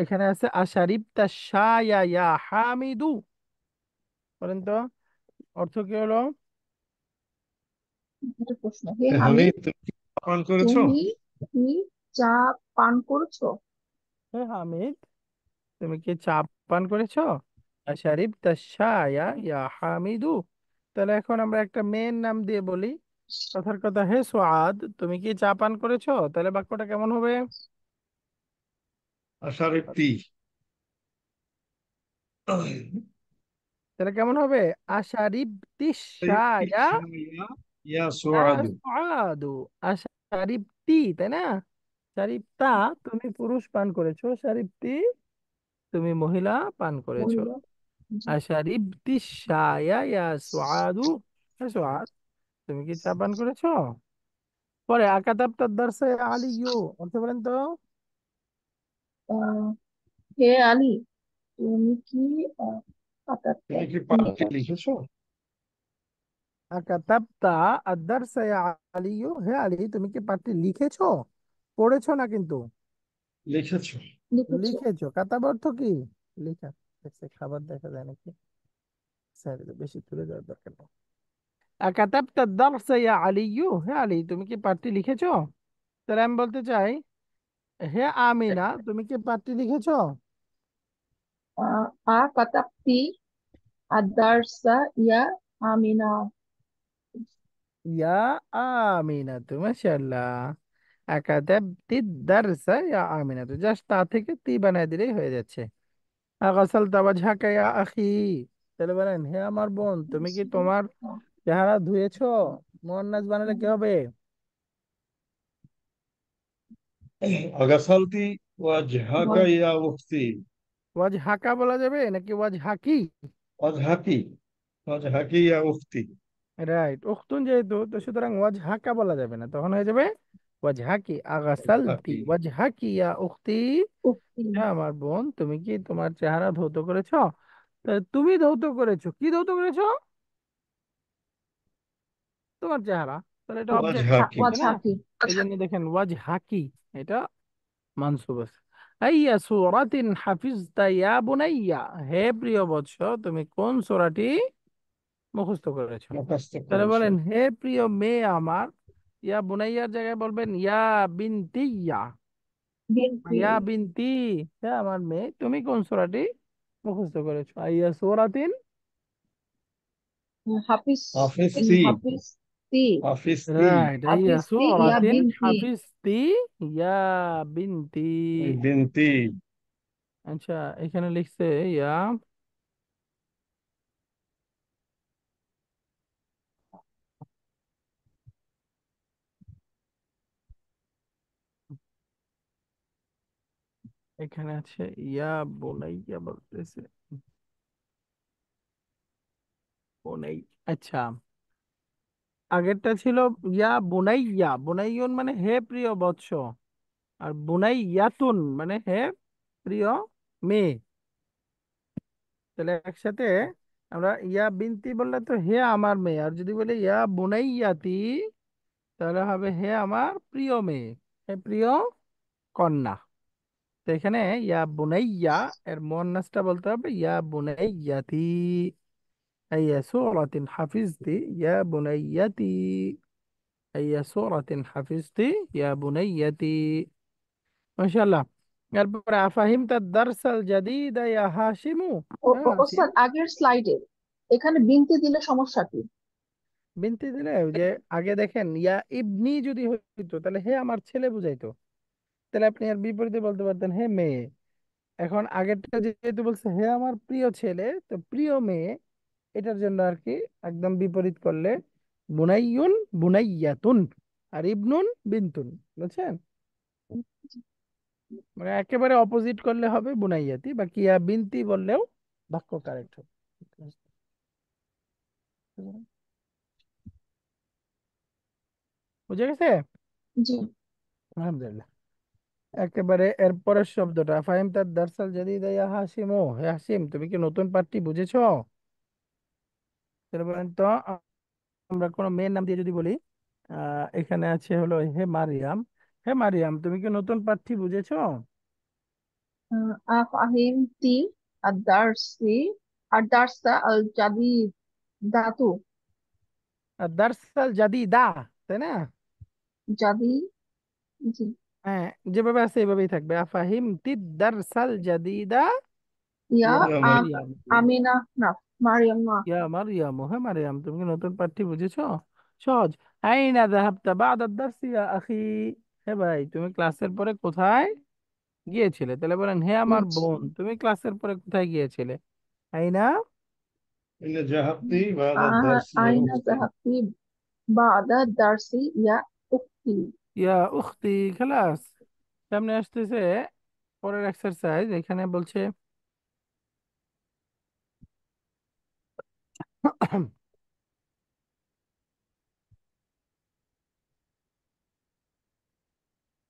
এখানে আছে আশারিবতা শায়া ইয়া হামিদু, বলেন তো অর্থ কি হলো? একটা প্রশ্ন, হে আমি হামিদ তুমি কি পান করেছো? তুমি কি চা পান করেছো? হে হামিদ, তুমি কি চা পান করেছো? আশারিবতা শায়া ইয়া হামিদু। তাহলে এখন আমরা একটা মেয়ের নাম দিয়ে বলি। কথার কথা, হে সুআদ, তুমি কি চা পান করেছো? তাহলে বাক্যটা কেমন হবে? আশারেপ্তি। তাহলে কেমন হবে? আশারিবতিস শায়া ইয়া ইয়া সুআদু। সুআদু। আশারিবতি, তাই না? শারিবতা, তুমি পুরুষ পান করেছো। শারিবতি, তুমি মহিলা পান করেছো। মহিলা। জি। আশারিবতিস শায়া ইয়া সুআদু। হে সুআদ, তুমি কি চা পান করেছো? পরে আকাতাবতার দারসে আলিয়ু, অর্থ বলেন তো। আহ, হে আলী, তুমি কি কাতারটা তুমি কি তুমি পাঠটি লিখেছো? আকাতাবতা আদ-দারসা ইয়া আলিয়ু, হে আলী, তুমি কি পাঠটি লিখেছো? পড়েছো না কিন্তু। লিখেছো? লিখেছো। লিখেছো। কাতাব অর্থ কি? লেখা। দেখছে, খাবার দেখা যায় নাকি? স্যার, এটা বেশি তুলে দেওয়ার দরকার নেই। আকাতাবতা আদ-দারসা ইয়া আলিয়ু, হে আলী, তুমি কি পাঠটি লিখেছো? তাহলে আমি বলতে চাই, হে আমিনা, তুমি কি পাঠটি লিখেছো? কাতাপ্তি আদারসা ইয়া আমিনা। ইয়া আমিনা তু, মাশাআল্লাহ। আকাতাবতি দারসা ইয়া আমিনা তু, জাস্ট তা থেকে তি বানায় দিলেই হয়ে যাচ্ছে। আগাসালতা ওয়াজহাকা ইয়া আখি, তাহলে বলেন, হে আমার বোন, তুমি কি তোমার চেহারা ধুয়েছো? মুয়ান্নাস বানালে কি হবে? আগাসালতি ওয়াজহাকা ইয়া উখতি। ওয়াজহাকা বলা যাবে নাকি ওয়াজহাকি? ওয়াজহাকি। ওয়াজহাকি ইয়া উখতি। রাইট, উখতুন যেহেতু, তো সুতরাং ওয়াজহাকা বলা যাবে না, তখন হয়ে যাবে ওয়াজহাকি। আগাসালতি ওয়াজহাকি। ওয়াজহাকি ইয়া উখতি, উক্তি। হ্যাঁ আমার বোন, তুমি কি তোমার চেহারা ধৌত করেছো? তা তুমি ধৌত করেছো, কি ধৌত করেছো? তোমার চেহারা। তাহলে এটা অবজেক্ট, ওয়াজহাকি। তাই না? ওয়াজহাকি। এই জন্য দেখেন ওয়াজ হাকি, এটা মানসুব আছে। আইয়া সূরাতিন হাফিজতা ইয়া বুনাইয়া, হে প্রিয় বৎস, তুমি কোন সূরাটি মুখস্থ করেছো? মুখস্থ তাহলে করেছো? বলেন, হে প্রিয় মেয়ে আমার। ইয়া বুনাইয়ার জায়গায় বলবেন ইয়া বিনতিয়া। বিনতি। ইয়া বিনতি, হে আমার মেয়ে, তুমি কোন সূরাটি মুখস্থ করেছো? আইয়া সূরাতিন, হাফিজ। হাফিজতি। হাফিজ তি। হাফিজতি। রাইট, ইয়া হাফিজ তি ইয়া সূরাতিন বিনতি। হাফিজতি ইয়া বিনতি। বিনতি। আচ্ছা, এখানে লিখছে ইয়া, এখানে আছে ইয়া বুনাইয়া বলতেছে, বুনাই। আচ্ছা, আগেরটা ছিল ইয়া বুনাইয়া, বুনাইয়ুন মানে হে প্রিয় বৎস, আর বুনাইয়াতুন মানে হে প্রিয় মেয়ে। তাহলে একসাথে আমরা ইয়া বিনতি বললে তো হে আমার মেয়ে, আর যদি বলি ইয়া বুনাইয়াতি, তাহলে হবে হে আমার প্রিয় মেয়ে, হে প্রিয় কন্যা। তো এখানে ইয়া বুনাইয়া এর মুয়ান্নাসটা বলতে হবে ইয়া বুনাইয়াতি। আইয়া সূরাতিন হাফিজতি ইয়া বুনাইয়াতি। আইয়া সূরাতিন হাফিজতি ইয়া বুনাইয়াতি। মাশাআল্লাহ। এরপরে আফাহিমতা দারসাল জাদিদা ইয়া হাশিমু। হ্যাঁ হাশিম, ওস্তাদ, আগের স্লাইডে এখানে বিনতি দিলে সমস্যা কি? বিনতি দিলে ওই যে আগে দেখেন ইয়া ইবনি যদি হইতো তাহলে হে আমার ছেলে বুঝাইতো, তাহলে আপনি আর বিপরীতে বলতে পারতেন হে মেয়ে। এখন আগেরটা যেহেতু বলছে হে আমার প্রিয় ছেলে, তো প্রিয় মেয়ে, এটার জন্য আর কি একদম বিপরীত করলে বুনাইয়ুন বুনাইয়াতুন, আর ইবনুন বিনতুন। বুঝছেন? মানে একেবারে অপোজিট করলে হবে বুনাইয়াতি, বা কিয়া বিনতি বললেও বাক্য কারেক্ট হবে। বুঝে গেছে? জি। আলহামদুলিল্লাহ। একেবারে এর পরের শব্দটা, ফাহিম তার দারসাল জাদিদা ইয়া হাসিম, ও হে হাসিম, তুমি কি নতুন পাঠটি বুঝেছো? তাহলে বলেন তো, আমরা কোনো মেয়ের নাম দিয়ে যদি বলি, এখানে আছে হলো হে মারিয়াম, হে মারিয়াম, তুমি কি নতুন পাঠটি বুঝেছো? আফাহিমতি আদারসি আদারসা আল জাদিদ দাতু। আর দারসাল জাদিদা, তাই না? জাদি। জি। হ্যাঁ, যেভাবে আছে এভাবেই থাকবে। আফাহিম তিদ্দারসাল জাদিদা ইয়া ইয়া ইয়া আম- মারিয়াম। আমিনা না, মারিয়াম না। ইয়া মারিয়াম, হ্যাঁ মারিয়াম, তুমি কি নতুন পাঠ্য বুঝেছো? সহজ। আইনা যাহাবতা বা'দা দারসি ইয়া আখি। হে ভাই, তুমি ক্লাসের পরে কোথায় গিয়েছিলে? তাহলে বলেন, হে আমার বোন, তুমি ক্লাসের পরে কোথায় গিয়েছিলে? আইনা ইন্না জাহাবতি বাদা দারসি ইয়া আইনা উখতি। জাহাবতি বাদা দারসি ইয়া উখতি। ইয়া উখতি। খালাস। সামনে আসতেছে পরের এক্সারসাইজ। এখানে বলছে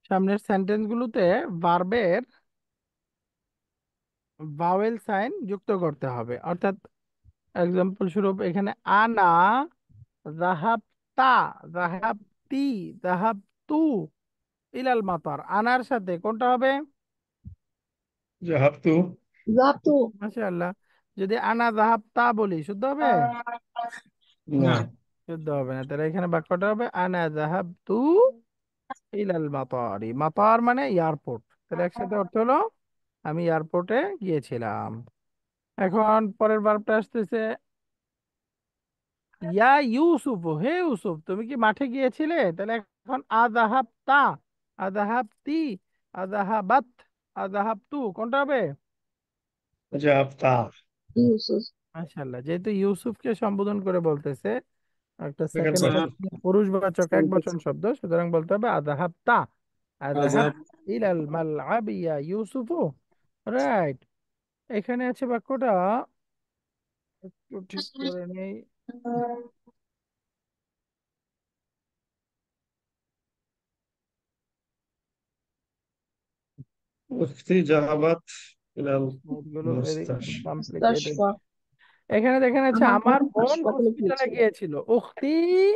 সামনের সেন্টেন্স গুলোতে ভার্বের ভাওয়েল সাইন যুক্ত করতে হবে। অর্থাৎ এক্সাম্পল স্বরূপ এখানে আনা যাহাবতা, যাহাবতি, যাহাবতু ইলাল মাতার। আনার সাথে কোনটা হবে? জাহাবতু। জাহাবতু। মাশাআল্লাহ। যদি আনা যাহাবতা বলি শুদ্ধ হবে? না। শুদ্ধ হবে না। তাহলে এখানে বাক্যটা হবে আনা যাহাবতু ইলাল মাতারি। মাতার মানে এয়ারপোর্ট। তাহলে একসাথে অর্থ হলো আমি এয়ারপোর্টে গিয়েছিলাম। এখন পরের বার্বটা আসতেছে ইয়া ইউসুফ, হে ইউসুফ, তুমি কি মাঠে গিয়েছিলে? তাহলে এখন আযাহাবতা, আযাহাবতি, আযাহাবাত, আযাহাবতু কোনটা হবে? জাহাবতা। ইউসুফ। মাশাআল্লাহ। যেহেতু ইউসুফকে সম্বোধন করে বলতেছে, একটা সেকেন্ড সেকেন্ড পারসন। পারসন পুরুষবাচক এক বচন শব্দ, সুতরাং বলতে হবে আযাহাবতা, আযাহাব ইলাল মালআবি ইয়া ইউসুফু। রাইট। এখানে আছে বাক্যটা, একটু ঠিক করে নেই। উখতি জাহাবাত ইলাল গুলো ভেরি মুস্তাশফা। কমপ্লিকেটেড। মুস্তাশফা। এখানে দেখেন আছে আমার আমার বোন বোন হাসপাতালে হসপিটালে গিয়েছিল। গিয়েছিল। উখতি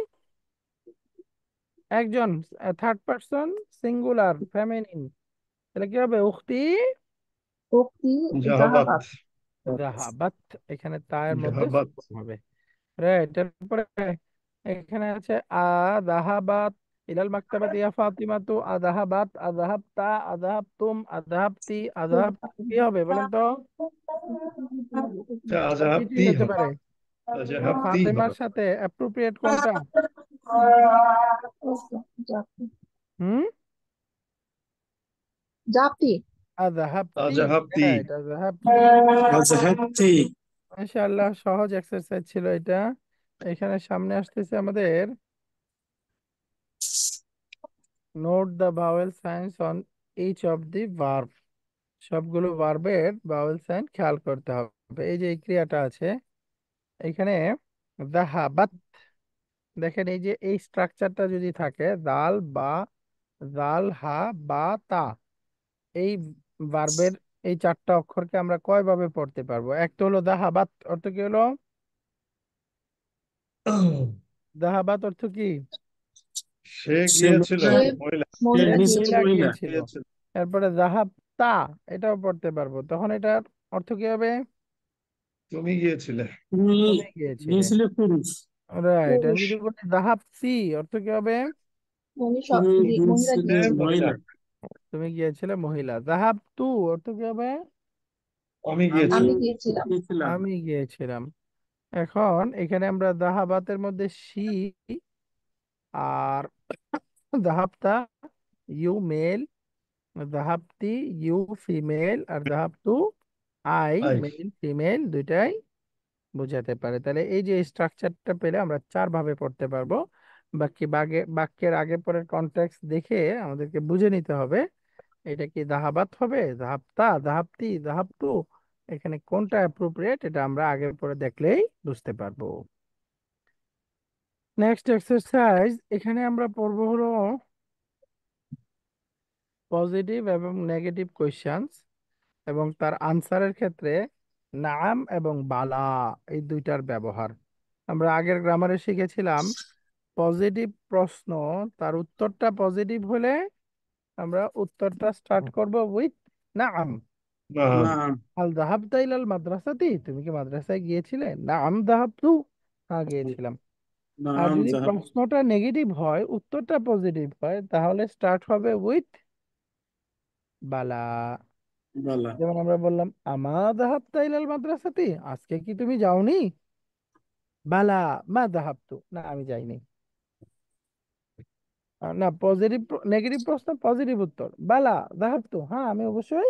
একজন, থার্ড পারসন সিঙ্গুলার ফেমিনিন। তাহলে কি হবে? উখতি উক্তি জাহাবাত। জাহাবাত। যাহাবাত। এখানে তায়ের মধ্যে জাহাবাত। সুকুন হবে। রাইট। তারপরে এখানে আছে আ যাহাবাত ইলাল মাকতাবাতি ইয়া ফাতিমাতু, আযাহাবাত, আযাহাবতা, আযাহাবতুম, আযাহাবতি, আযাহাবতু কি হবে বলেন তো? কিছুই জাহাবতি হতে হবে। পারে। জাহাবতি ফাতেমার হবে। সাথে অ্যাপ্রোপ্রিয়েট কোনটা? হুম, জাপতি। আযাহাবতি। জাহাবতি। রাইট, আযাহাবতি। জাহাবতি। মাশাআল্লাহ, সহজ এক্সারসাইজ ছিল এটা। এখানে সামনে আসতেছে আমাদের note the vowel signs on each of the verb. সবগুলো ভার্বের ভাওয়েল সাইন খেয়াল করতে হবে। এই যে এই ক্রিয়াটা আছে এখানে, যাহাবাত। দেখেন এই যে এই স্ট্রাকচারটা যদি থাকে দাল বা জাল হা বা তা, এই ভার্বের এই চারটা অক্ষরকে আমরা কয় ভাবে পড়তে পারবো? একটা হলো দাহাবাত, অর্থ কি হলো? দাহাবাত অর্থ কি? সে গিয়েছিল। সে মহিলা সে মহিলা মহিলা গিয়েছিল। গিয়েছিল। গিয়েছিল। এরপরে জাহাব তা, এটাও পড়তে পারবো। তখন এটার অর্থ কি হবে? তুমি গিয়েছিলে। তুমি তুমি গিয়েছিলে। গিয়েছিলে পুরুষ। রাইট। আমি পুরুষ। যদি বলি জাহাব সি, অর্থ কি হবে? তুমি মহিলা গিয়েছিলে সে গিয়েছিল। মহিলা। মহিলা। তুমি গিয়েছিলে মহিলা। জাহাব তু অর্থ কি হবে? আমি আমি আমি গিয়েছিলাম। গিয়েছিলাম। গিয়েছিলাম। আমি গিয়েছিলাম। এখন এখানে আমরা জাহাবাতের মধ্যে সি আর জাহাবতা ইউ মেল, জাহাবতি ইউ ফিমেল, আর জাহাবতু আই আই। মেল ফিমেল দুইটাই বোঝাতে পারে। তাহলে এই যে স্ট্রাকচারটা পেলে আমরা চার ভাবে পড়তে পারবো। বাক্যের আগে পরের কনটেক্সট দেখে আমাদেরকে বুঝে নিতে হবে এটা কি দাহাবাত হবে, দাহাবতা, দাহাবতি, দাহাবতু, এখানে কোনটা অ্যাপ্রোপ্রিয়েট এটা আমরা আগের পরে দেখলেই বুঝতে পারবো। নেক্সট এক্সারসাইজ, এখানে আমরা পড়বো হলো পজিটিভ এবং নেগেটিভ কোয়েশ্চেন্স এবং তার আনসারের ক্ষেত্রে নাম এবং বালা এই দুইটার ব্যবহার। আমরা আগের গ্রামারে শিখেছিলাম পজিটিভ প্রশ্ন, তার উত্তরটা পজিটিভ হলে আমরা উত্তরটা স্টার্ট করব উইথ নাম। নাম। না। আল দাহাবতা ইলাল মাদ্রাসাতি, তুমি কি মাদ্রাসায় গিয়েছিলে? নাম দাহাবতু, হ্যাঁ গিয়েছিলাম। আর নাম যদি জাহাব। প্রশ্নটা নেগেটিভ হয় উত্তরটা পজিটিভ হয় তাহলে স্টার্ট হবে উইথ বালা। বালা। যেমন আমরা বললাম আমা যাহাবতা ইলাল মাদ্রাসাতি, আজকে কি তুমি যাওনি? বালা মা যাহাবতু, না আমি যাইনি। না পজিটিভ, নেগেটিভ প্রশ্ন পজিটিভ উত্তর, বালা যাহাবতু, হ্যাঁ আমি অবশ্যই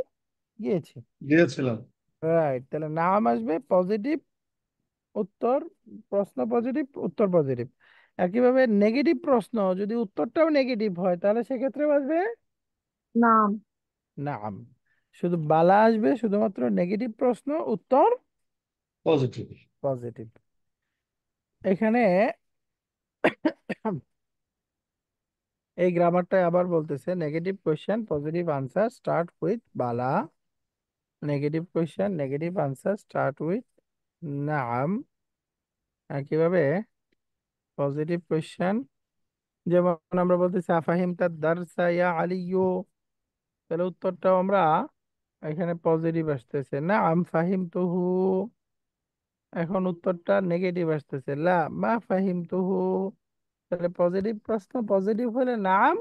গিয়েছি। গিয়েছিলাম। রাইট, তাহলে নাম আসবে পজিটিভ, উত্তর, প্রশ্ন পজিটিভ, উত্তর পজিটিভ। একইভাবে নেগেটিভ প্রশ্ন যদি উত্তরটাও নেগেটিভ হয় তাহলে সেক্ষেত্রেও আসবে নাম। নাম। শুধু বালা আসবে শুধুমাত্র নেগেটিভ প্রশ্ন, উত্তর পজিটিভ। পজিটিভ। এখানে এই গ্রামারটা আবার বলতেছে, negative question positive answer start with বালা, negative question negative answer start with নাম। একইভাবে পজিটিভ কোয়েশ্চেন, যেমন আমরা বলতেছি আফাহিম তার দারসা ইয়া আলিয়ু, তাহলে উত্তরটাও আমরা এখানে পজিটিভ আসতেছে না আম ফাহিম তুহু। এখন উত্তরটা নেগেটিভ আসতেছে লা মা ফাহিম তুহু। তাহলে পজিটিভ প্রশ্ন পজিটিভ হলে নাম,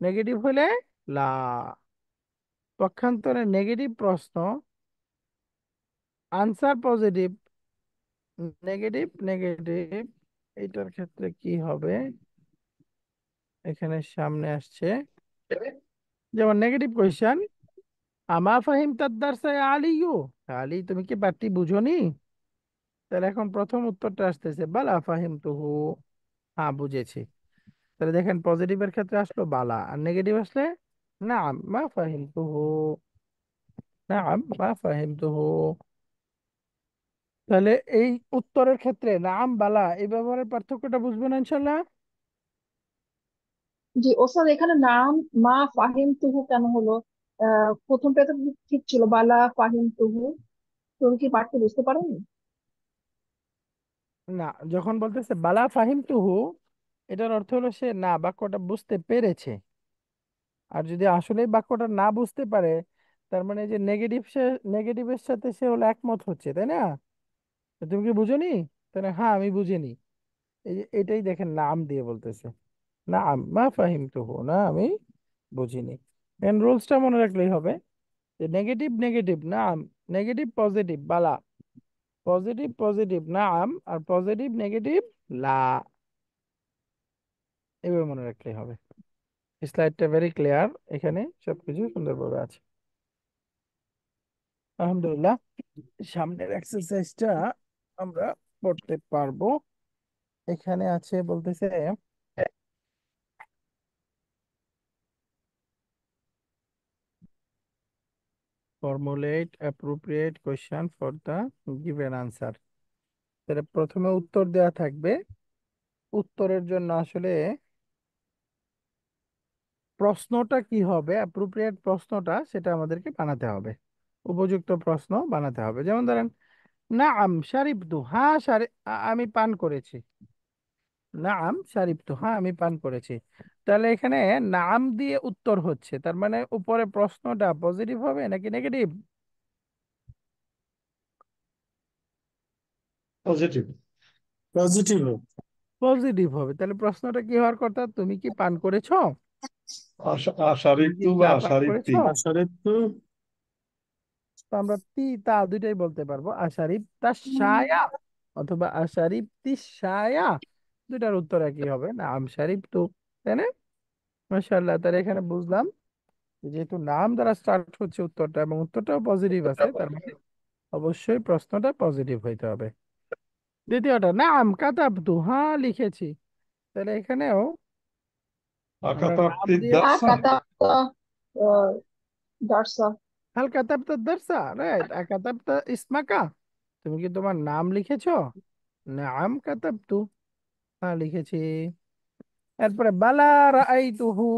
নেগেটিভ হলে লা। পক্ষান্তরে নেগেটিভ প্রশ্ন আনসার পজিটিভ, নেগেটিভ নেগেটিভ, এইটার ক্ষেত্রে কি হবে এখানে সামনে আসছে, যেমন নেগেটিভ কোয়েশ্চেন আমা ফাহিম তার দারসা ইয়া আলিয়ু, আলী তুমি কি পাঠটি বুঝোনি? তাহলে এখন প্রথম উত্তরটা আসতেছে বালা ফাহিম তুহু, হ্যাঁ বুঝেছি। তাহলে দেখেন পজিটিভের ক্ষেত্রে আসলো বালা, আর নেগেটিভ আসলে নাম মা ফাহিম তুহু, নাম মা ফাহিম তুহু। তাহলে এই উত্তরের ক্ষেত্রে নাম বালা এই ব্যবহারের পার্থক্যটা বুঝবো না ইনশাল্লাহ। জি ওস্তাদ, এখানে নাম মা ফাহিম তুহু কেন হলো? প্রথমটা তো ঠিক ছিল, বালা ফাহিম তুহু। তুমি কি পাঠটা বুঝতে পারোনি? না, যখন বলতেছে বালা ফাহিম তুহু, এটার অর্থ হলো সে না বাক্যটা বুঝতে পেরেছে। আর যদি আসলে বাক্যটা না বুঝতে পারে, তার মানে যে নেগেটিভ, সে নেগেটিভের সাথে সে হলো একমত হচ্ছে, তাই না? তো তুমি কি বুঝোনি? তাহলে হ্যাঁ আমি বুঝিনি, এই যে এটাই দেখেন নাম দিয়ে বলতেছে না মা ফাহিম তুহু, না আমি বুঝিনি। এন্ড রুলসটা মনে রাখলেই হবে যে নেগেটিভ নেগেটিভ নাম, নেগেটিভ পজিটিভ বালা, পজিটিভ পজিটিভ নাম, আর পজিটিভ নেগেটিভ লা। এভাবে মনে রাখলেই হবে। স্লাইডটা ভেরি ক্লিয়ার, এখানে সবকিছু সুন্দরভাবে আছে আলহামদুলিল্লাহ। সামনের এক্সারসাইজটা আমরা করতে পারবো। এখানে আছে বলতেছে formulate appropriate question for the given answer. তাহলে প্রথমে উত্তর দেওয়া থাকবে, উত্তরের জন্য আসলে প্রশ্নটা কি হবে, অ্যাপ্রোপ্রিয়েট প্রশ্নটা সেটা আমাদেরকে বানাতে হবে, উপযুক্ত প্রশ্ন বানাতে হবে। যেমন ধরেন নাম শারিবতু, হ্যাঁ আমি পান করেছি। নাম শারিবতু, হ্যাঁ আমি পান করেছি। তাহলে এখানে নাম দিয়ে উত্তর হচ্ছে, তার মানে উপরে প্রশ্নটা পজিটিভ হবে নাকি নেগেটিভ? পজিটিভ। পজিটিভ। পজিটিভ হবে। তাহলে প্রশ্নটা কি হওয়ার কথা, তুমি কি পান করেছো? তুমি কি আশারিক্তু বা চা পান আশারিক্তি। করেছো? আষাঢ়ে তো তো আমরা তি তা দুইটাই বলতে পারবো, আশারিব তাসায়া অথবা আশারিব তিসায়া, দুইটার উত্তর একই হবে, নাম শারিব তু, তাই না? মাশাআল্লাহ, তাহলে এখানে বুঝলাম যে যেহেতু নাম দ্বারা স্টার্ট হচ্ছে উত্তরটা এবং উত্তরটাও পজিটিভ আছে, তার মানে অবশ্যই প্রশ্নটা পজিটিভ হইতে হবে। দ্বিতীয়টা নাম কাতাবতু, হ্যাঁ লিখেছি। তাহলে এখানেও আমরা নাম আকাতাপ্তি দিয়ে আ দারসান। কাতা দর্শা। হাল কাতাবতা দারসা, রাইট, কাতাবতা ইসমাকা, তুমি কি তোমার নাম লিখেছো? নাম কাতাবতু, হ্যাঁ লিখেছি। এরপরে বালা রাআইতুহু,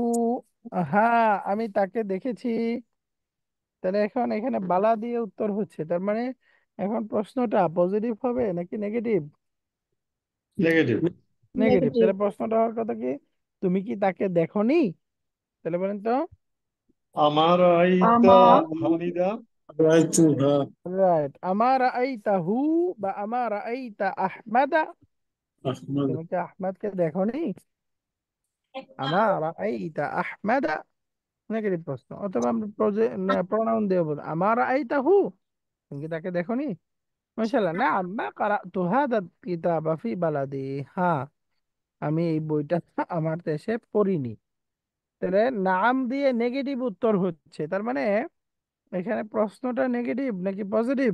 হ্যাঁ আমি তাকে দেখেছি। তাহলে এখন এখানে বালা দিয়ে উত্তর হচ্ছে, তার মানে এখন প্রশ্নটা পজিটিভ হবে নাকি নেগেটিভ? নেগেটিভ। নেগেটিভ। নেগেটিভ। তাহলে প্রশ্নটা হওয়ার কথা কি, তুমি কি তাকে দেখোনি? তাহলে বলেন তো। আমার আইতা আমা হামিদা। রায়চুহা রাইট, আমার আইতাহু বা আমার আইতা আহমাদা, আহমদ। তুমি কি আহমদকে দেখোনি? আমার আইতা আহমাদা, নেগেটিভ প্রশ্ন। অথবা আমরা প্রোনাউন দিয়ে বলবো আমার আইতাহু, তুমি কি তাকে দেখোনি? মাশাআল্লাহ, না আম্মা কারাতু হাদা কিতাবা ফি বালাদি। হ্যাঁ, আমি এই বইটা আমার দেশে পড়িনি। তাহলে নাম দিয়ে নেগেটিভ উত্তর হচ্ছে, তার মানে এখানে প্রশ্নটা নেগেটিভ নাকি পজিটিভ?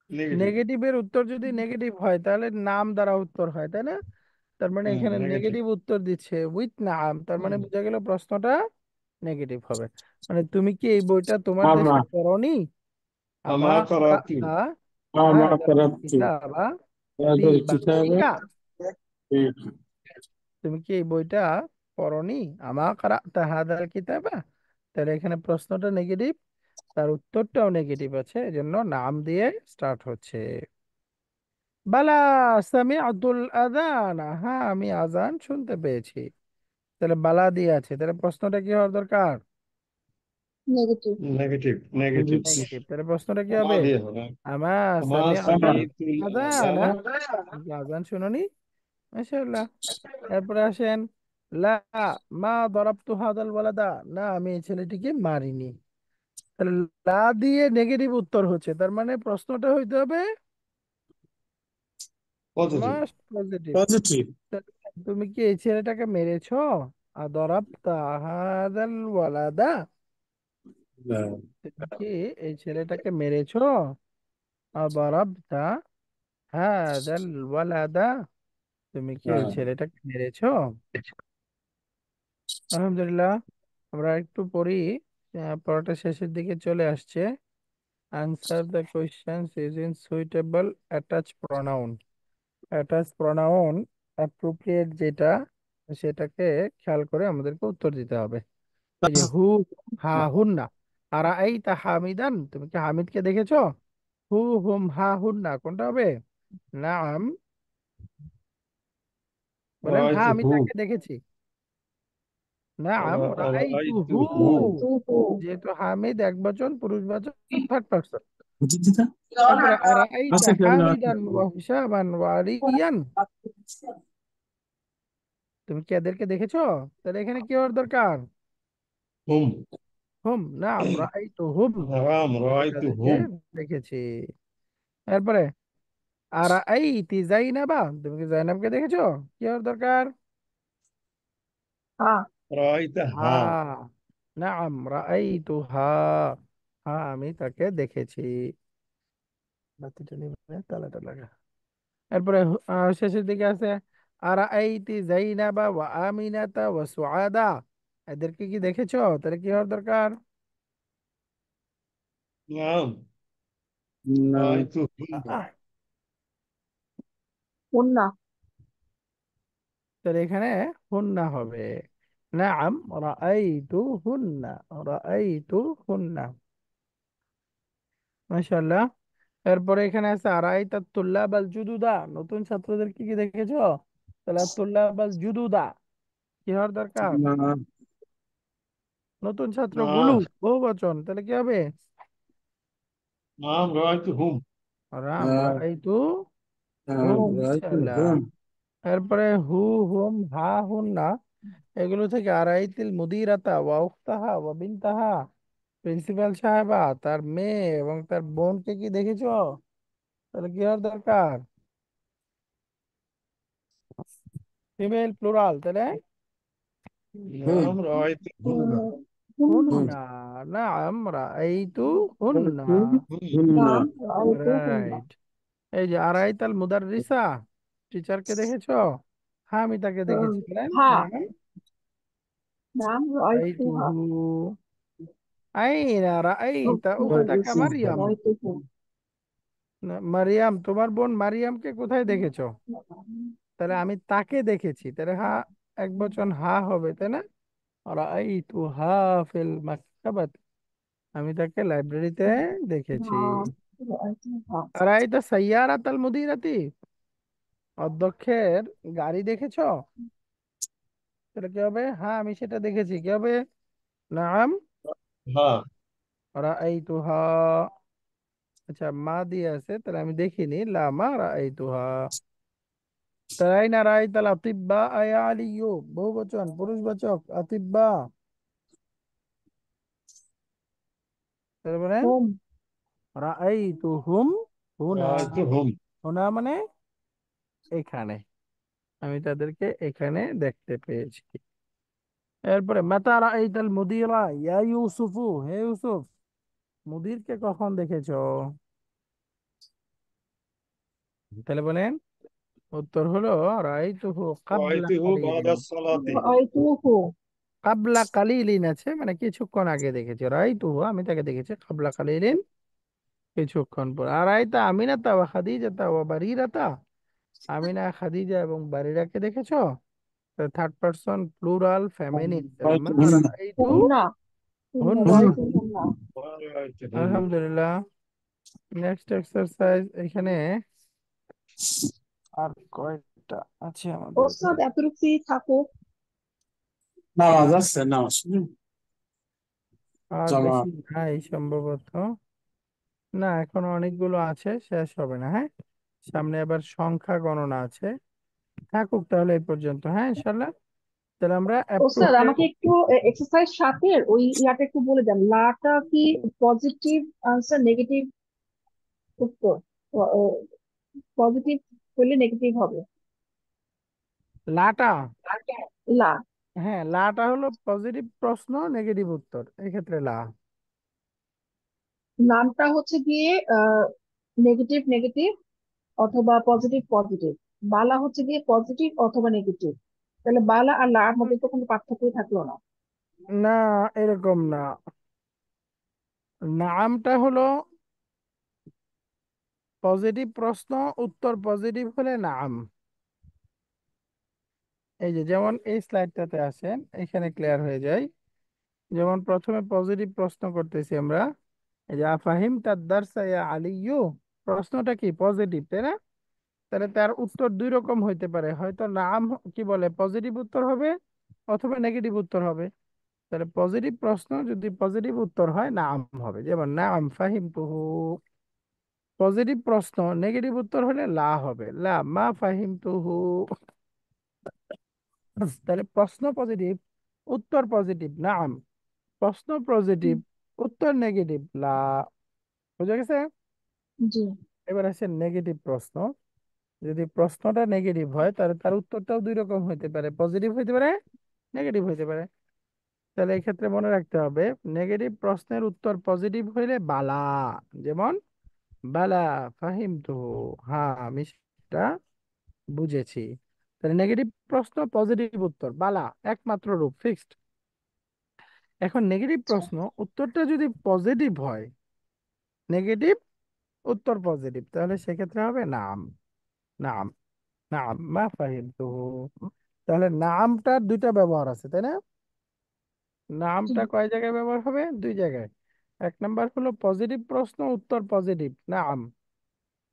নেগেটিভ। নেগেটিভের উত্তর যদি নেগেটিভ হয় তাহলে নাম দ্বারা উত্তর হয়, তাই না? তার মানে হুম, এখানে নেগেটিভ। নেগেটিভ উত্তর দিচ্ছে উইথ নাম, তার মানে হুম। বোঝা গেল প্রশ্নটা নেগেটিভ হবে। মানে তুমি কি এই বইটা তোমার আমা দেশে পড়নি? আমা আমা করাতু। ক্রাআতা আমা হাযাল কারাতু কিতাবা ফি হাদাল কিতাবা বালাদিকা। ফি তুমি কি এই বইটা পড়নি? আমা ক্রাআতা হাযাল কিতাবা, তাহলে এখানে প্রশ্নটা নেগেটিভ, তার উত্তরটাও নেগেটিভ আছে, এজন্য নাম দিয়ে স্টার্ট হচ্ছে। বালা সামিআতুল আযানা, হ্যাঁ আমি আজান শুনতে পেয়েছি। তাহলে বালা দিয়ে আছে, তাহলে প্রশ্নটা কি হওয়ার দরকার? নেগেটিভ। নেগেটিভ। নেগেটিভ। নেগেটিভ। তাহলে প্রশ্নটা কি আমা হবে? দিয়ে হবে। আমা আমা সামিআতুল সামিতুল আযানা, আযানা। তুমি কি আজান শুনোনি? মাশাআল্লাহ। এরপরে আসেন, লা মা দরাবতু হাদাল ওয়ালাদা, না আমি এই ছেলেটিকে মারিনি। তাহলে লা দিয়ে নেগেটিভ উত্তর হচ্ছে, তার মানে প্রশ্নটা হইতে হবে পজিটিভ। Must positive. পজিটিভ। তুমি কি এই ছেলেটাকে মেরেছো? আদরাবতা হাদাল ওয়ালাদা, না। তুমি কি এই ছেলেটাকে মেরেছো? আদরাবতা হাদাল ওয়ালাদা, তুমি কি ওই হ্যাঁ। ছেলেটাকে মেরেছো? আলহামদুলিল্লাহ। আমরা একটু পড়ি, পড়াটা শেষের দিকে চলে আসছে। Answer the questions using suitable attach pronoun. Attach pronoun appropriate যেটা, সেটাকে খেয়াল করে আমাদেরকে উত্তর দিতে হবে। এই যে হু, হা হুন্না। আর এই তা হামিদান, তুমি কি হামিদকে দেখেছো? হু হুম হা হুন্না, কোনটা হবে? নাম, বলেন হ্যাঁ আমি রাআইতুহু। তাকে দেখেছি। নাম রাআইতুহু, রাআইতুহু। টুকু। যেহেতু হামিদ একবচন, পুরুষ বাচক, থার্ড পারসন। বুঝেছিস? তারপরে আরাইতা আচ্ছা কেমন হামিদান ওয়া হিসাবান ওয়া আলিয়ান, তুমি কি এদেরকে দেখেছো? তাহলে এখানে কি হওয়ার দরকার? হুম। হুম, নাম রাআইতু হুম, নাম আমি তাদেরকে রাআইতুহুম। দেখেছি। এরপরে আরাইতি জাইনাবা, তুমি কি জাইনাবকে দেখেছো? কি হওয়ার দরকার? হ্যাঁ। রাআইতাহা। হ্যাঁ, নাম রাআইতুহা, হ্যাঁ আমি তাকে দেখেছি। বাতিটা নিভে তালাটা লাগা। এরপরে শেষের দিকে আছে আরাইতি জাইনাবা ওয়া আমিনাতা ওয়া সুআদা, এদেরকে কি দেখেছো? তাহলে কি হওয়ার দরকার? নাম না। রাআইতুহুন্না। আহ, কন্যা। তাহলে এখানে হুন্না হবে। নাম রাআইতু হুন্না, রাআইতু হুন্না। মাশাআল্লাহ। এরপরে এখানে আছে আরাইতা তুল্লাব আল জুদুদা, নতুন ছাত্রদেরকে কি দেখেছো? তাহলে তুল্লাব আল জুদুদা কি হওয়ার দরকার? না। নতুন ছাত্রগুলো, নাম বহু বচন, তাহলে কি হবে? নাম রাআইতুহুম। রাম রাআইতু হুম, হোম। মাশাআল্লাহ। হুম। এরপরে হু হুম হা হুন্না, এগুলো থেকে আরাইতিল মুদিরাতা ওয়া উখতাহা ওয়া বিনতাহা, প্রিন্সিপাল সাহেবা তার মেয়ে এবং তার বোনকে কি দেখেছো? তাহলে কি হওয়ার দরকার? ফিমেল প্লুরাল, তাহলে হুম। নাম রাআইতুহুন্না। হুন্না। হুম। হুন্না। নাম রাআইতু হুন্না। হুম। হুন্না। নাম রাইতু হুন্না। রাইট। এই যে আরাইতাল মুদাররিসা, টিচারকে দেখেছো? হ্যাঁ আমি তাকে দেখেছি, বলেন হ্যাঁ। নাম নাম রাইতু হা। রাআইতুহু। আইনা রাআইতা উখতাকা মারইয়াম, রাইতু হুম। মারিয়াম তোমার বোন মারিয়ামকে কোথায় দেখেছো? তাহলে আমি তাকে দেখেছি, তাহলে হা এক বচন হা হবে, তাই না? রাআইতু হা ফিল মাকতাবাত, আমি তাকে লাইব্রেরিতে দেখেছি। নাম রাইতু হা। রাআইতা সাইয়ারাতাল মুদিরাতি, অধ্যক্ষের গাড়ি দেখেছো? তাহলে কি হবে? হ্যাঁ আমি সেটা দেখেছি, কি হবে? নাম হ্যাঁ। রাআইতুহা। আচ্ছা মা দিয়ে আছে, তাহলে আমি দেখিনি, লা মা রাআইতুহা। তারাইনা রাইতাল আতিব্বা আয়া আলিয়ু, বহু বচন পুরুষবাচক আতিব্বা। তাহলে বলেন হোম। রাআইতুহুম হুনা। রাআইতুহুম। হুনা মানে এখানে, আমি তাদেরকে এখানে দেখতে পেয়েছি। এরপরে মাতা রাআইতাল মুদিরা ইয়া ইউসুফু, হে ইউসুফ, মুদিরকে কখন দেখেছো? তাহলে বলেন, উত্তর হলো রাআইতুহু কাবলা রাআইতুহু কালিলিন। বাদা সালাতি। রাআইতুহু। কাবলা কালিলিন আছে মানে কিছুক্ষণ আগে দেখেছি, রাআইতুহু আমি তাকে দেখেছি, কাবলা কালিলিন কিছুক্ষণ পর। আর আইতা আমিনাতা ওয়া খাদিজাতা ওয়া বারিরাতা, আমিনা খাদিজা এবং বারিরাকে দেখেছো? থার্ড পারসন প্লুরাল ফেমিনিন, তাহলে মা রাআইতুহুন্না। রাআইতু হুন্না। হুন্না। রাআইতুহুন্না। মা রাআইতুহুন্না। আলহামদুলিল্লাহ। নেক্সট এক্সারসাইজ এখানে আর কয়টা আছে আমাদের? ওস্তাদ এতটুকুই থাকুক। নামাজ আছে, নামাজ আর জমা। বেশি নাই সম্ভবত, না এখনো অনেকগুলো আছে, শেষ হবে না। হ্যাঁ, সামনে আবার সংখ্যা গণনা আছে। থাকুক তাহলে এই পর্যন্ত, হ্যাঁ ইনশাল্লাহ। তাহলে আমরা ওস্তাদ অ্যাপ্রোচে। আমাকে একটু এক্সারসাইজ সাথের ওই ইয়াটা একটু বলে দেন, লাটা কি পজিটিভ আনসার নেগেটিভ উত্তর? পজিটিভ হলে নেগেটিভ হবে। লাটা, লা। হ্যাঁ লাটা হলো পজিটিভ প্রশ্ন নেগেটিভ উত্তর, এক্ষেত্রে লা। নামটা হচ্ছে গিয়ে নেগেটিভ নেগেটিভ অথবা পজিটিভ পজিটিভ। বালা হচ্ছে গিয়ে পজিটিভ অথবা নেগেটিভ। তাহলে বালা আর লার মধ্যে তো কোনো পার্থক্যই থাকলো না। না, এরকম না। নামটা হলো পজিটিভ প্রশ্ন, উত্তর পজিটিভ হলে নাম। এই যে যেমন এই স্লাইডটাতে আসেন, এখানে ক্লিয়ার হয়ে যায়। যেমন প্রথমে পজিটিভ প্রশ্ন করতেছি আমরা, এই যে আফাহিম তাদ্দারসা ইয়া আলিয়্যু, প্রশ্নটা কি পজিটিভ, তাই না? তাহলে তার উত্তর দুই রকম হইতে পারে, হয়তো নাম কি বলে পজিটিভ উত্তর হবে অথবা নেগেটিভ উত্তর হবে। তাহলে পজিটিভ প্রশ্ন যদি পজিটিভ উত্তর হয় নাম হবে, যেমন নাম ফাহিমতুহু। পজিটিভ প্রশ্ন নেগেটিভ উত্তর হলে লা হবে, লা মা ফাহিমতুহু। তাহলে প্রশ্ন পজিটিভ, উত্তর পজিটিভ নাম, প্রশ্ন পজিটিভ, উত্তর নেগেটিভ লা। বুঝা গেছে? জি। এবার আসে নেগেটিভ প্রশ্ন। যদি প্রশ্নটা নেগেটিভ হয় তাহলে তার উত্তরটাও দুই রকম হইতে পারে, পজিটিভ হইতে পারে, নেগেটিভ হইতে পারে। তাহলে এই ক্ষেত্রে মনে রাখতে হবে, নেগেটিভ প্রশ্নের উত্তর পজিটিভ হইলে বালা, যেমন বালা ফাহিমতু, হ্যাঁ আমি সেটা বুঝেছি। তাহলে নেগেটিভ প্রশ্ন পজিটিভ উত্তর বালা, একমাত্র রূপ ফিক্সড। এখন নেগেটিভ আচ্ছা। প্রশ্ন উত্তরটা যদি পজিটিভ হয়, নেগেটিভ উত্তর পজিটিভ, তাহলে সেক্ষেত্রে হবে নাম। নাম, নাম মা ফাহিমতু। তাহলে নামটার দুইটা ব্যবহার আছে, তাই না? জি। নামটা কয় জায়গায় ব্যবহার হবে? দুই জায়গায়। এক নাম্বার হলো পজিটিভ প্রশ্ন উত্তর পজিটিভ নাম,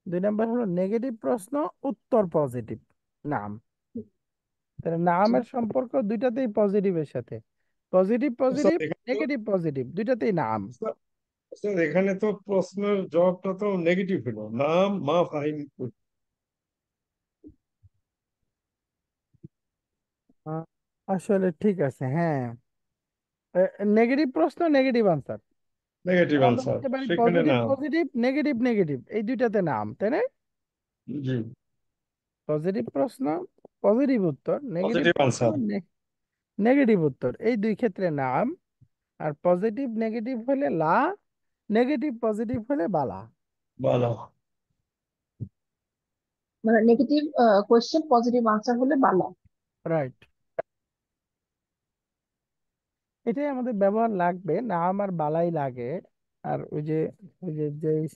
দুই নাম্বার হলো নেগেটিভ প্রশ্ন উত্তর পজিটিভ নাম। তাহলে জি। নামের সম্পর্ক দুইটাতেই পজিটিভের সাথে, পজিটিভ স্যার পজিটিভ, এখানে তো নেগেটিভ পজিটিভ, দুইটাতেই নাম। স্যার, স্যার, এখানে তো প্রশ্নের জবাবটা তো নেগেটিভ হলো, নাম মা ফাহিম। আহ, আসলে ঠিক আছে, হ্যাঁ। নেগেটিভ প্রশ্ন নেগেটিভ আনসার, নেগেটিভ আমরা আনসার, বলতে পারি সেখানে পজিটিভ নাম। পজিটিভ নেগেটিভ নেগেটিভ, এই দুইটাতে নাম, তাই না? জি। পজিটিভ প্রশ্ন পজিটিভ উত্তর, নেগেটিভ পজিটিভ প্রশ্ন আনসার। নেগেটিভ উত্তর, এই দুই ক্ষেত্রে নাম। আর পজিটিভ নেগেটিভ হলে লা, নেগেটিভ পজিটিভ হলে বালা। ভালো। মানে নেগেটিভ কোয়েশ্চেন পজিটিভ আনসার হলে বালা। রাইট, এটাই আমাদের ব্যবহার লাগবে, নাম আর বালাই লাগে। আর ওই যে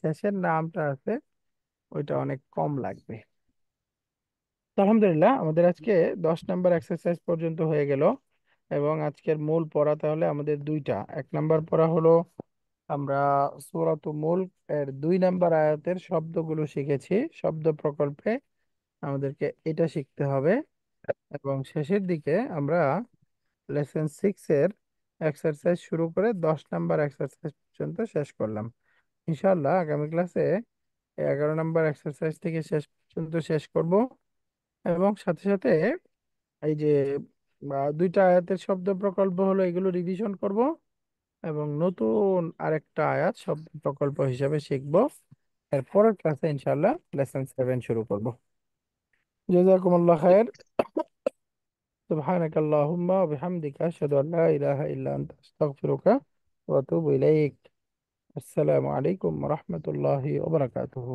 শেষের নামটা আছে ওইটা অনেক কম লাগবে। তো আলহামদুলিল্লাহ, আমাদের আজকে 10 নম্বর এক্সারসাইজ পর্যন্ত হয়ে গেল। এবং আজকের মূল পড়া তাহলে আমাদের দুইটা, এক নাম্বার পড়া হলো আমরা সূরাতুল মুলক এর 2 নম্বর আয়াতের শব্দগুলো শিখেছি, শব্দ প্রকল্পে আমাদেরকে এটা শিখতে হবে। এবং শেষের দিকে আমরা লেসন 6 এর এক্সারসাইজ শুরু করে 10 নম্বর এক্সারসাইজ পর্যন্ত শেষ করলাম। ইনশাআল্লাহ আগামী ক্লাসে 11 নম্বর এক্সারসাইজ থেকে শেষ পর্যন্ত শেষ করব। এবং সাথে সাথে এই যে দুইটা আয়াতের শব্দ প্রকল্প হলো, এগুলো রিভিশন করব এবং নতুন আরেকটা আয়াত শব্দ প্রকল্প হিসাবে শিখবো। এর পরের ক্লাসে ইনশাআল্লাহ লেসন 7 শুরু করব। জাযাকুমুল্লাহ খায়ের। সুবহানাকাল্লাহুম্মা ওয়া বিহামদিকা আশহাদু আল্লা ইলাহা ইল্লা আনতা আস্তাগফিরুকা ওয়া আতুবু ইলাইক। আসসালামু আলাইকুম ওয়া রাহমাতুল্লাহি ওয়া বারাকাতুহু।